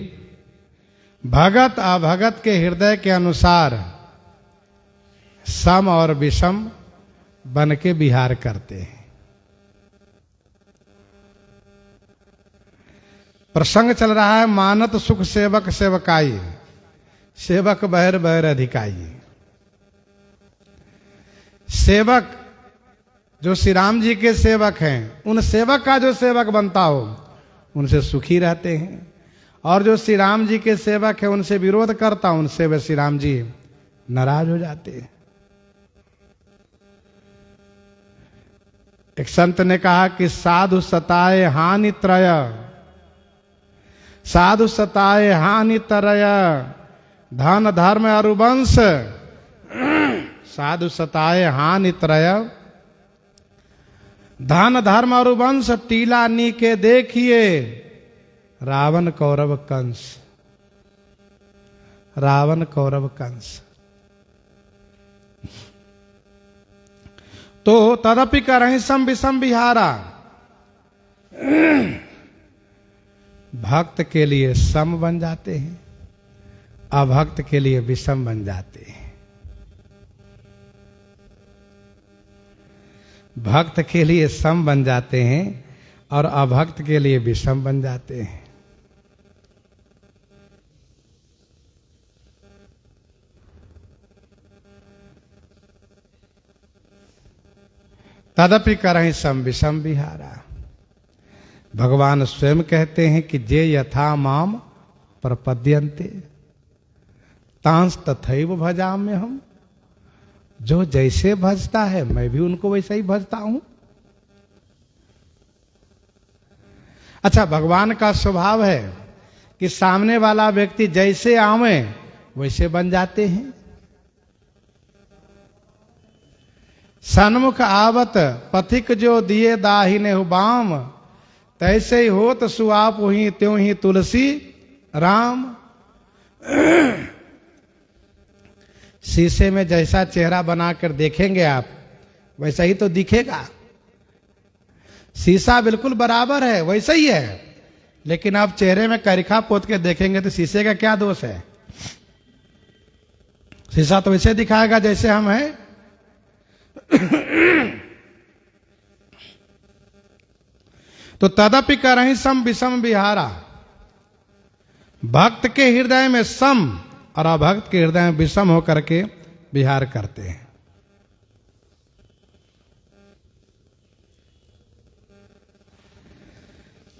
भगत अभगत के हृदय के अनुसार सम और विषम बन के विहार करते हैं। प्रसंग चल रहा है मानत सुख सेवक सेवकाई, सेवक बहर बहर अधिकाई। सेवक जो श्री राम जी के सेवक हैं, उन सेवक का जो सेवक बनता हो उनसे सुखी रहते हैं, और जो श्री राम जी के सेवक है उनसे विरोध करता, उनसे वे श्री राम जी नाराज हो जाते हैं। एक संत ने कहा कि साधु सताए हानि त्रय, साधु सताए हानि त्रय, धन धर्म अरुवंश। साधु सताए हानि त्रय, धन धर्म अरुवंश, टीला नी के देखिए रावण कौरव कंस, रावण कौरव कंस। तो तदपि करहि सम विषम विहारा, भक्त के लिए सम बन जाते हैं, अभक्त के लिए विषम बन जाते हैं। भक्त के लिए सम बन जाते हैं और अभक्त के लिए विषम बन जाते हैं। तदपि करहि सम विषम विहारा। भगवान स्वयं कहते हैं कि जे यथा माम प्रपद्यन्ते तांस तथैव भजाम्य हम। जो जैसे भजता है मैं भी उनको वैसे ही भजता हूं। अच्छा, भगवान का स्वभाव है कि सामने वाला व्यक्ति जैसे आवे वैसे बन जाते हैं। सन्मुख आवत पथिक जो दिए दाहिने बाम, तैसे ही होत सुआप हुई त्यों ही तुलसी राम। शीशे में जैसा चेहरा बनाकर देखेंगे आप वैसा ही तो दिखेगा। शीशा बिल्कुल बराबर है, वैसा ही है, लेकिन आप चेहरे में करिखा पोत के देखेंगे तो शीशे का क्या दोष है? शीशा तो वैसे दिखाएगा जैसे हम हैं। तो तदपि करहि सम विषम विहारा। भक्त के हृदय में सम और अभक्त के हृदय में विषम होकर के विहार करते हैं।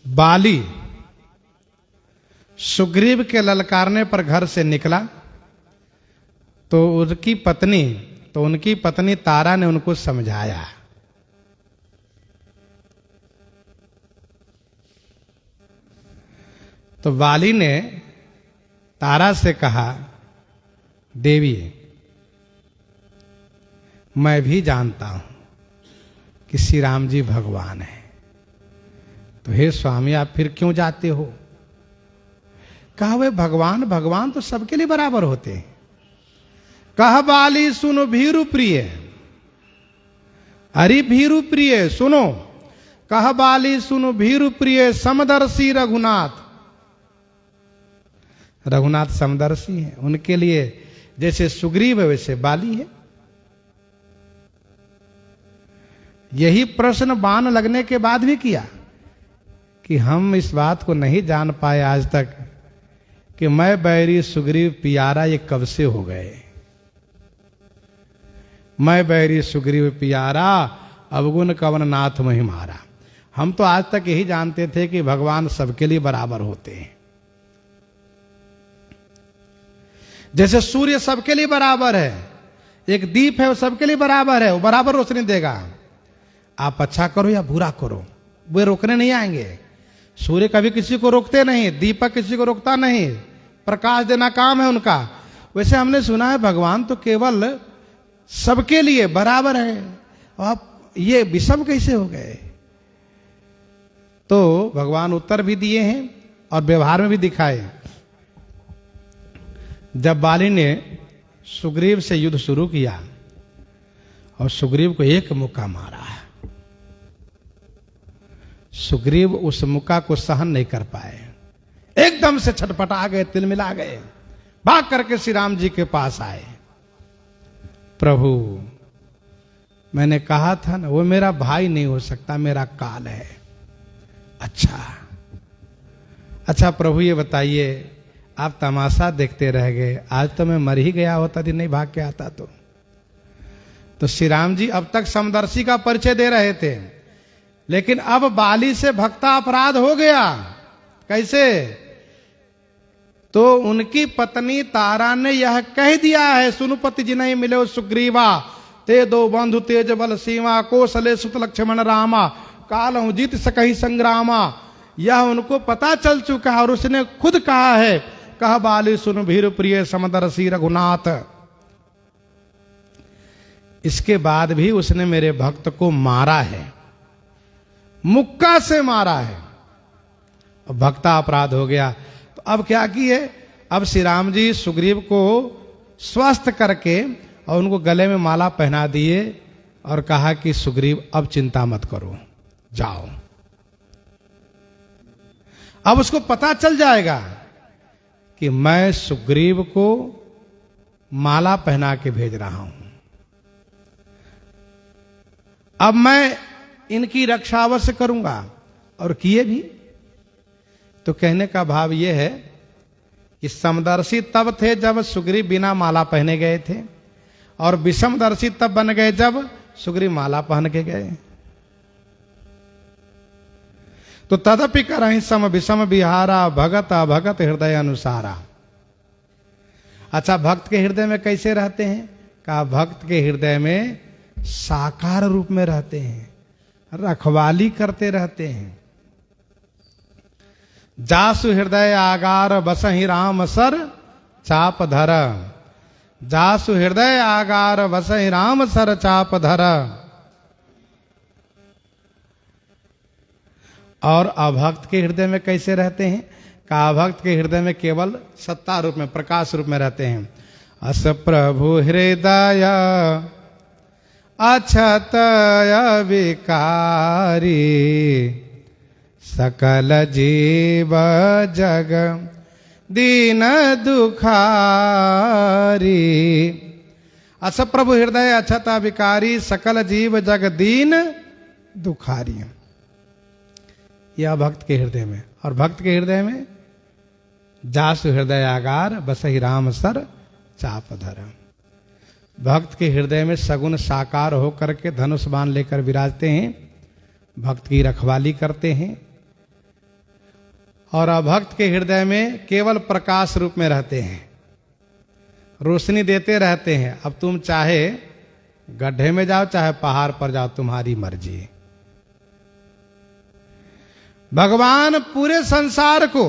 बाली सुग्रीव के ललकारने पर घर से निकला तो उनकी पत्नी तारा ने उनको समझाया। तो बाली ने तारा से कहा, देवी मैं भी जानता हूं कि श्री राम जी भगवान है, तो हे स्वामी आप फिर क्यों जाते हो? कहा वे भगवान तो सबके लिए बराबर होते हैं। कह बाली सुनो भीरु प्रिय, अरे भीरु प्रिय सुनो। कह बाली सुनो भीरु प्रिय, समदर्शी रघुनाथ। रघुनाथ समदर्शी हैं, उनके लिए जैसे सुग्रीव है वैसे बाली है। यही प्रश्न बाण लगने के बाद भी किया कि हम इस बात को नहीं जान पाए आज तक कि मैं बैरी सुग्रीव पियारा ये कब से हो गए। मैं बैरी सुग्रीव पियारा, अवगुण कवन नाथ महिमारा। हम तो आज तक यही जानते थे कि भगवान सबके लिए बराबर होते हैं। जैसे सूर्य सबके लिए बराबर है, एक दीप है वो सबके लिए बराबर है, वो बराबर रोशनी देगा। आप अच्छा करो या बुरा करो, वे रोकने नहीं आएंगे। सूर्य कभी किसी को रोकते नहीं, दीपक किसी को रोकता नहीं, प्रकाश देना काम है उनका। वैसे हमने सुना है भगवान तो केवल सबके लिए बराबर है। आप ये विषम कैसे हो गए? तो भगवान उत्तर भी दिए हैं और व्यवहार में भी दिखाए। जब बाली ने सुग्रीव से युद्ध शुरू किया और सुग्रीव को एक मुक्का मारा, सुग्रीव उस मुक्का को सहन नहीं कर पाए, एकदम से छटपटा गए, तिलमिला गए, भाग करके श्री राम जी के पास आए। प्रभु मैंने कहा था ना वो मेरा भाई नहीं हो सकता, मेरा काल है। अच्छा अच्छा प्रभु ये बताइए, आप तमाशा देखते रह गए, आज तो मैं मर ही गया होता यदि नहीं भाग के आता तो श्री राम जी अब तक समदर्शी का परिचय दे रहे थे, लेकिन अब बाली से भक्ता अपराध हो गया। कैसे? तो उनकी पत्नी तारा ने यह कह दिया है, सुनुपति जी नहीं मिले सुग्रीवा, ते दो बंधु तेज बल सीमा, कौशले सुत लक्ष्मण रामा, काल जीत सकही संग्रामा। यह उनको पता चल चुका है और उसने खुद कहा है, कह बाली सुन भीर प्रिय समदर्शी रघुनाथ। इसके बाद भी उसने मेरे भक्त को मारा है, मुक्का से मारा है, भक्ता अपराध हो गया। तो अब क्या किए? अब श्री राम जी सुग्रीव को स्वस्थ करके और उनको गले में माला पहना दिए और कहा कि सुग्रीव अब चिंता मत करो, जाओ। अब उसको पता चल जाएगा कि मैं सुग्रीव को माला पहना के भेज रहा हूं, अब मैं इनकी रक्षा अवश्य करूंगा। और किए भी। तो कहने का भाव यह है कि समदर्शी तब थे जब सुग्रीव बिना माला पहने गए थे, और विषमदर्शी तब बन गए जब सुग्रीव माला पहन के गए। तो तदपि करहि सम विषम विहारा, भगत अभगत हृदय अनुसारा। अच्छा, भक्त के हृदय में कैसे रहते हैं? कहा भक्त के हृदय में साकार रूप में रहते हैं, रखवाली करते रहते हैं। जासु हृदय आगार बसहि राम सर चाप धर, जासु हृदय आगार बसहि राम सर चाप धर। और अभक्त के हृदय में कैसे रहते हैं? का भक्त के हृदय में केवल सत्ता रूप में, प्रकाश रूप में रहते हैं। अस प्रभु हृदय अछत विकारी, सकल जीव जग दीन दुखारी। अस प्रभु हृदय अछत विकारी, सकल जीव जग दीन दुखारी। यह भक्त के हृदय में। और भक्त के हृदय में जासु हृदय आगार बसहि राम सर चाप धर। भक्त के हृदय में सगुण साकार होकर के धनुष बाण लेकर विराजते हैं, भक्त की रखवाली करते हैं। और अभक्त के हृदय में केवल प्रकाश रूप में रहते हैं, रोशनी देते रहते हैं। अब तुम चाहे गड्ढे में जाओ चाहे पहाड़ पर जाओ, तुम्हारी मर्जी। भगवान पूरे संसार को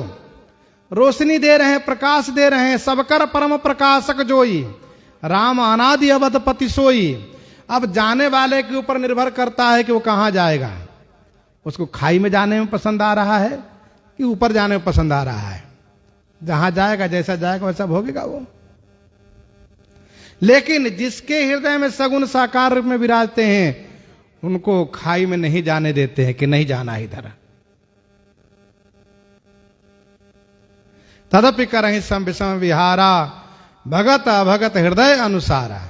रोशनी दे रहे हैं, प्रकाश दे रहे हैं। सबकर परम प्रकाशक जोई, राम अनादि अवध पति सोई। अब जाने वाले के ऊपर निर्भर करता है कि वो कहां जाएगा। उसको खाई में जाने में पसंद आ रहा है कि ऊपर जाने में पसंद आ रहा है। जहां जाएगा, जैसा जाएगा वैसा भोगेगा वो। लेकिन जिसके हृदय में सगुण साकार रूप में विराजते हैं, उनको खाई में नहीं जाने देते हैं कि नहीं जाना इधर। तदपि करहि सम विषम विहारा, भगत अभगत हृदय अनुसारा।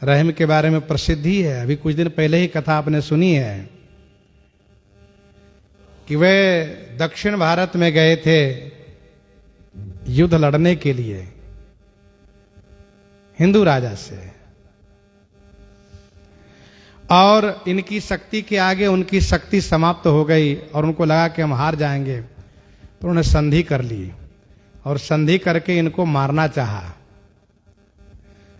रहम के बारे में प्रसिद्धि है, अभी कुछ दिन पहले ही कथा आपने सुनी है कि वे दक्षिण भारत में गए थे युद्ध लड़ने के लिए हिंदू राजा से, और इनकी शक्ति के आगे उनकी शक्ति समाप्त हो गई और उनको लगा कि हम हार जाएंगे। तो उन्होंने संधि कर ली और संधि करके इनको मारना चाहा।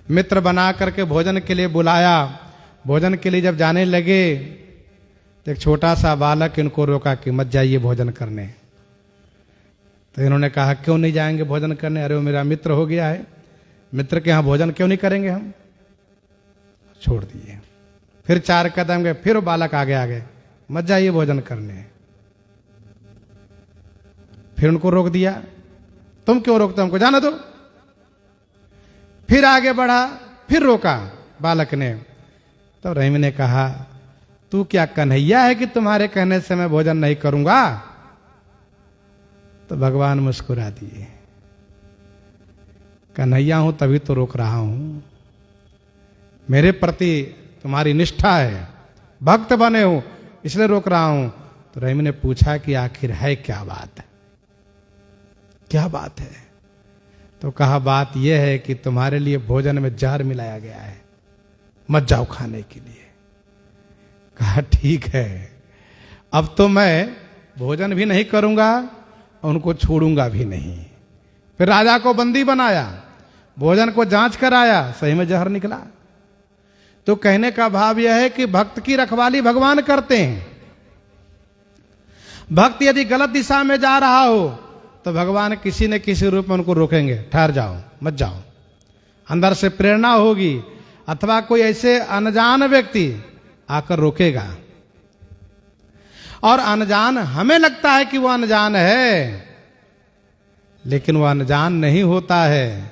मित्र बना करके भोजन के लिए बुलाया। भोजन के लिए जब जाने लगे तो एक छोटा सा बालक इनको रोका कि मत जाइए भोजन करने। तो इन्होंने कहा क्यों नहीं जाएंगे भोजन करने? अरे वो मेरा मित्र हो गया है, मित्र के यहाँ भोजन क्यों नहीं करेंगे हम? छोड़ दिए। फिर 4 कदम गए, फिर वो बालक आगे मत जाइए भोजन करने। फिर उनको रोक दिया, तुम क्यों रोकते हमको, जाना दो। फिर आगे बढ़ा, फिर रोका बालक ने। तो रहीम ने कहा तू क्या कन्हैया है कि तुम्हारे कहने से मैं भोजन नहीं करूंगा? तो भगवान मुस्कुरा दिए, कन्हैया हूं तभी तो रोक रहा हूं। मेरे प्रति तुम्हारी निष्ठा है, भक्त बने हो, इसलिए रोक रहा हूं। तो रहीम ने पूछा कि आखिर है क्या बात है, क्या बात है? तो कहा बात यह है कि तुम्हारे लिए भोजन में जहर मिलाया गया है, मत जाओ खाने के लिए। कहा ठीक है, अब तो मैं भोजन भी नहीं करूंगा और उनको छोड़ूंगा भी नहीं। फिर राजा को बंदी बनाया, भोजन को जांच कराया, सही में जहर निकला। तो कहने का भाव यह है कि भक्त की रखवाली भगवान करते हैं। भक्त यदि गलत दिशा में जा रहा हो तो भगवान किसी न किसी रूप में उनको रोकेंगे, ठहर जाओ, मत जाओ। अंदर से प्रेरणा होगी अथवा कोई ऐसे अनजान व्यक्ति आकर रोकेगा। और अनजान हमें लगता है कि वो अनजान है, लेकिन वो अनजान नहीं होता है,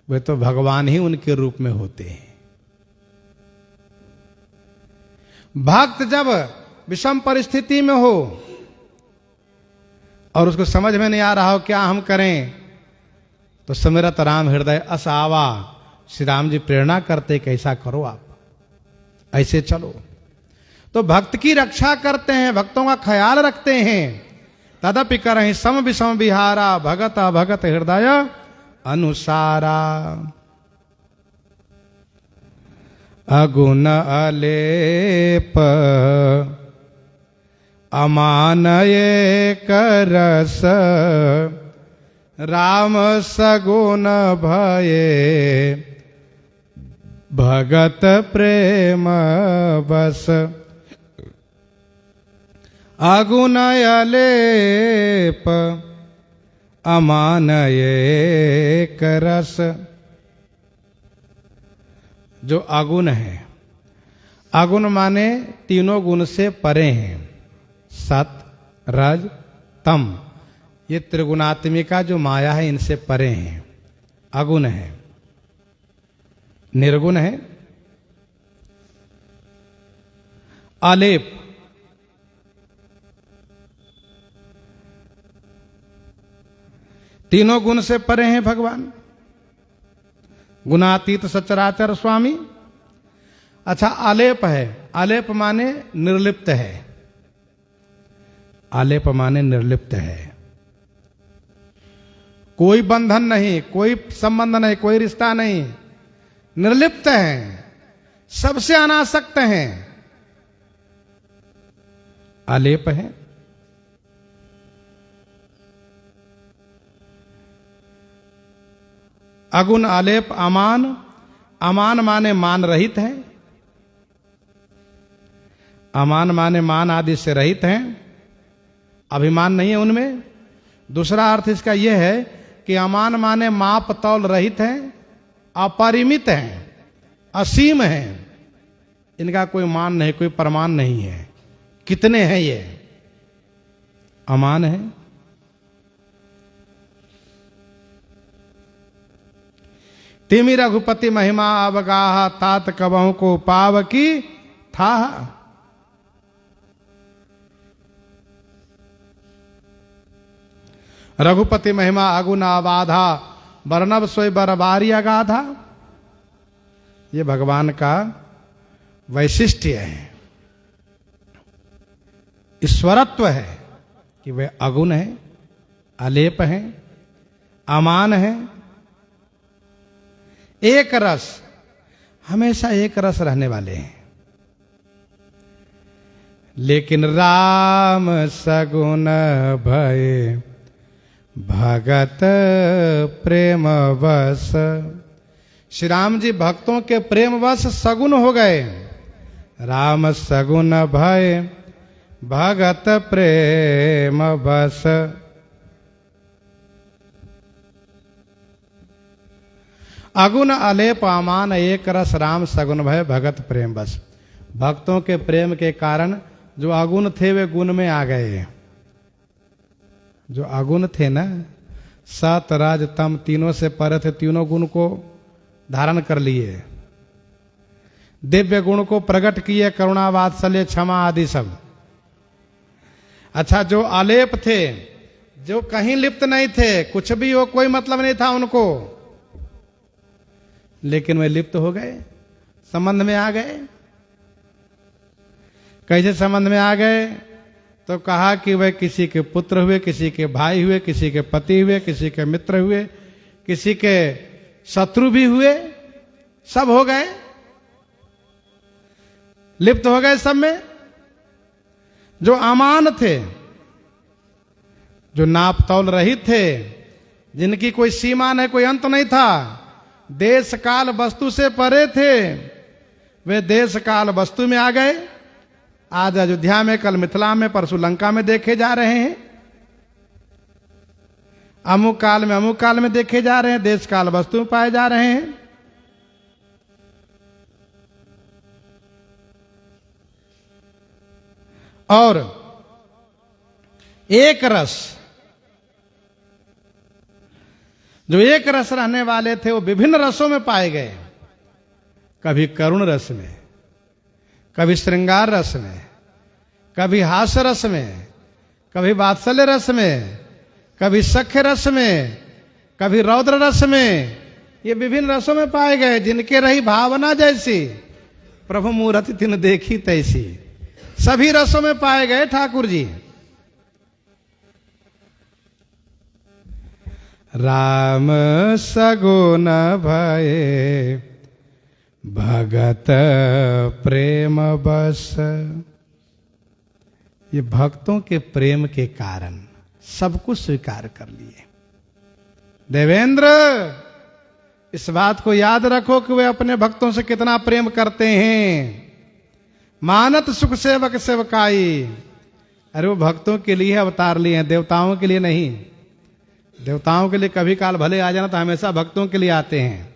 वे तो भगवान ही उनके रूप में होते हैं। भक्त जब विषम परिस्थिति में हो और उसको समझ में नहीं आ रहा हो क्या हम करें, तो समिरत राम हृदय अस आवा, श्री राम जी प्रेरणा करते कैसा करो, आप ऐसे चलो। तो भक्त की रक्षा करते हैं, भक्तों का ख्याल रखते हैं। तदपि करहि सम विषम विहारा, भगत भगत हृदय अनुसारा। अगुण अलेप अमान एक रस, राम सगुण भये भगत प्रेम बस। अगुण अलेप अमान एक रस। जो अगुण है, अगुण माने तीनों गुण से परे हैं, सत रज तम, ये त्रिगुणात्मिका जो माया है इनसे परे हैं, अगुण है। निर्गुण है आलेप, तीनों गुण से परे हैं भगवान, गुणातीत सचराचर स्वामी। अच्छा, आलेप है, आलेप माने निर्लिप्त है, आलेप माने निर्लिप्त है, कोई बंधन नहीं, कोई संबंध नहीं, कोई रिश्ता नहीं, निर्लिप्त हैं, सबसे अनासक्त हैं, आलेप है। अगुण आलेप अमान, अमान माने मान रहित है, अमान माने मान आदि से रहित हैं, अभिमान नहीं है उनमें। दूसरा अर्थ इसका यह है कि अमान माने माप तौल रहित हैं, अपरिमित हैं, असीम हैं, इनका कोई मान नहीं, कोई प्रमाण नहीं है। कितने हैं ये? अमान है। तिमि रघुपति महिमा अवगाह, तात कबहु को पाव की था। रघुपति महिमा अगुण अबाधा, वर्णव सोई बरबारी अगाधा। ये भगवान का वैशिष्ट्य है, ईश्वरत्व है कि वे अगुण है, अलेप है, अमान है, एक रस, हमेशा एक रस रहने वाले हैं। लेकिन राम सगुण भय भगत प्रेम वश। श्री राम जी भक्तों के प्रेम वश सगुण हो गए। राम सगुण भय भगत प्रेम वश। अगुण अलेप अमान एक रस, राम सगुण भय भगत प्रेम बस। भक्तों के प्रेम के कारण जो अगुण थे वे गुण में आ गए। जो अगुण थे ना, सत राज तम, तीनों से परे थे, तीनों गुण को धारण कर लिए, दिव्य गुण को प्रकट किए, करुणा वात्सल्य क्षमा आदि सब। अच्छा, जो अलेप थे, जो कहीं लिप्त नहीं थे, कुछ भी हो, कोई मतलब नहीं था उनको, लेकिन वे लिप्त हो गए। संबंध में आ गए। कैसे संबंध में आ गए? तो कहा कि वह किसी के पुत्र हुए, किसी के भाई हुए, किसी के पति हुए, किसी के मित्र हुए, किसी के शत्रु भी हुए, सब हो गए, लिप्त हो गए सब में। जो अमान थे, जो नाप तौल रहित थे, जिनकी कोई सीमा नहीं, कोई अंत नहीं था, देश काल वस्तु से परे थे, वे देश काल वस्तु में आ गए। आज अयोध्या में, कल मिथिला में, परसों लंका में देखे जा रहे हैं। अमुक काल में देखे जा रहे हैं, देश काल वस्तु में पाए जा रहे हैं। और एक रस, जो एक रस रहने वाले थे, वो विभिन्न रसों में पाए गए। कभी करुण रस में, कभी श्रृंगार रस में, कभी हास्य रस में, कभी वात्सल्य रस में, कभी सख्य रस में, कभी रौद्र रस में। ये विभिन्न रसों में पाए गए। जिनके रही भावना जैसी, प्रभु मूर्ति तिन देखी तैसी। सभी रसों में पाए गए ठाकुर जी। राम सगुन भये भगत प्रेम बस। ये भक्तों के प्रेम के कारण सब कुछ स्वीकार कर लिए। देवेंद्र, इस बात को याद रखो कि वे अपने भक्तों से कितना प्रेम करते हैं। मानत सुख सेवक सेवकाई। अरे वो भक्तों के लिए अवतार लिए हैं, देवताओं के लिए नहीं। देवताओं के लिए कभी काल भले आ जाना, तो हमेशा भक्तों के लिए आते हैं।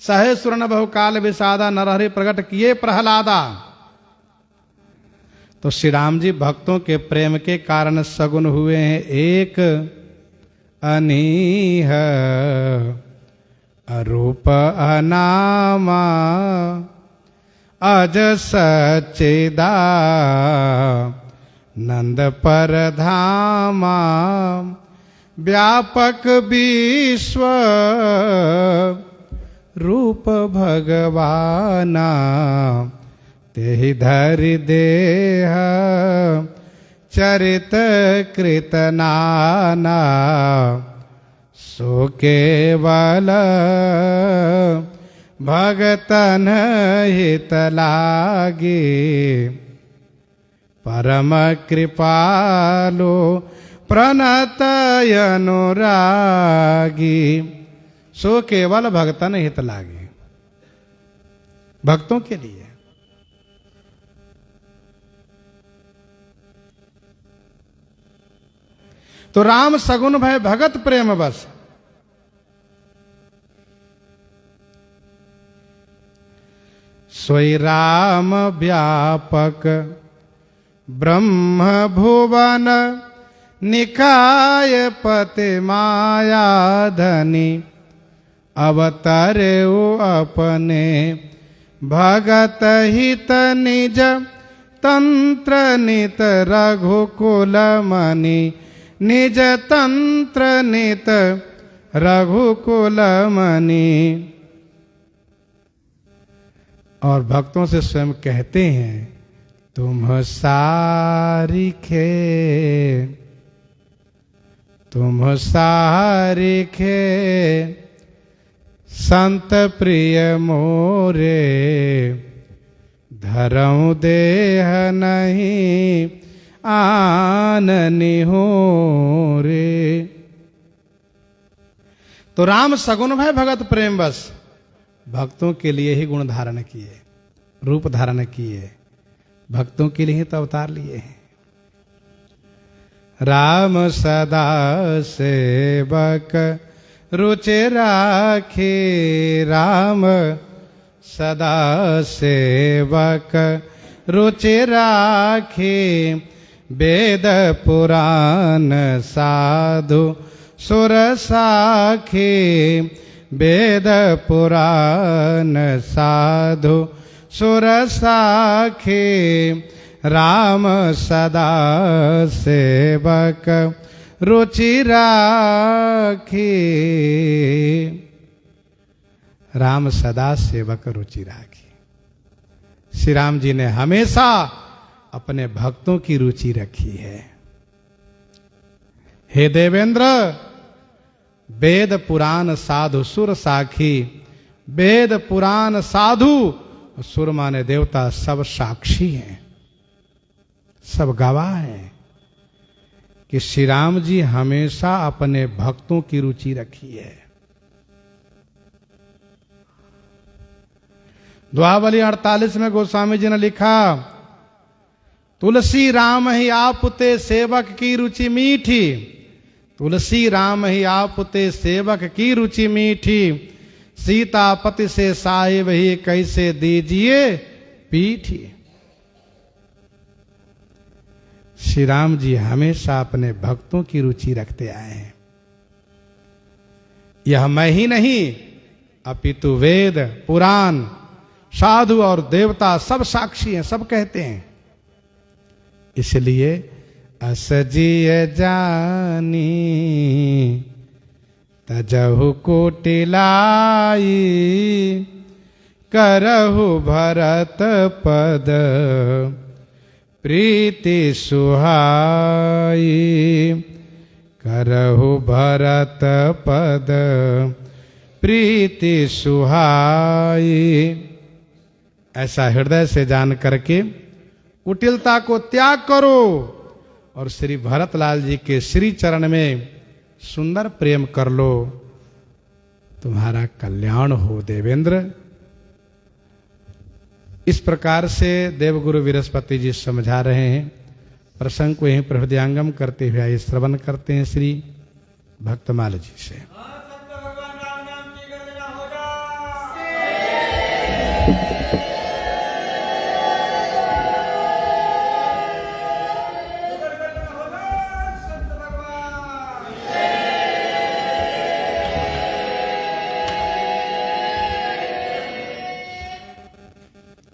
सहे सुरन बहु काल विषादा, नरहरि प्रकट किए प्रहलादा। तो श्री राम जी भक्तों के प्रेम के कारण सगुन हुए हैं। एक अनीह अरूप अनामा अज सच्चिदा नंद पर धामा। व्यापक विश्व रूप भगवाना तेहि धरि देह चरित कृत नाना। सो केवल भगतन हित लागे परम कृपालो प्रणत अनुरागी। सो केवल भगतन हित लागे। भक्तों के लिए तो राम सगुन भय भगत प्रेम बस। सोई राम व्यापक ब्रह्म भुवन निकाय पति माया धनी। अवतरे अपने भगत हित निज तंत्र नित रघुकुल मणि। निज तंत्र नित रघुकुल मणि। और भक्तों से स्वयं कहते हैं, तुम सारिखे संत प्रिय मोरे। धरऊं देह नहीं आननी हो रे। तो राम सगुन भय भगत प्रेम बस। भक्तों के लिए ही गुण धारण किए, रूप धारण किए, भक्तों के लिए ही तो अवतार लिए हैं। राम सदा सेवक रुचि राखे। राम सदा सेवक रुचि राखे। वेद पुराण साधु सुर साखे। वेद पुराण साधु सुर साखे। राम सदा सेवक रुचि राखे। राम सदा सेवक रुचि राखी। श्री राम जी ने हमेशा अपने भक्तों की रुचि रखी है। हे देवेंद्र, वेद पुराण साधु सुर साखी, वेद पुराण साधु सुर माने देवता सब साक्षी हैं, सब गवाह हैं कि श्री राम जी हमेशा अपने भक्तों की रुचि रखी है। दुआवली 48 में गोस्वामी जी ने लिखा, तुलसी राम ही आपुते सेवक की रुचि मीठी, तुलसी राम ही आपुते सेवक की रुचि मीठी, सीतापति से साहिब ही कैसे दीजिए पीठी। श्री राम जी हमेशा अपने भक्तों की रुचि रखते आए हैं। यह मैं ही नहीं अपितु वेद पुराण साधु और देवता सब साक्षी हैं, सब कहते हैं। इसलिए असजिय जानी तजहु कोटिलाई, करहु भरत पद प्रीति सुहाई, करहु भरत पद प्रीति सुहाई। ऐसा हृदय से जान करके कुटिलता को त्याग करो और श्री भरतलाल जी के श्री चरण में सुंदर प्रेम कर लो, तुम्हारा कल्याण हो देवेंद्र। इस प्रकार से देवगुरु बृहस्पति जी समझा रहे हैं। प्रसंग को यहीं प्रहृदयांगम करते हुए आइए श्रवण करते हैं श्री भक्तमाल जी से।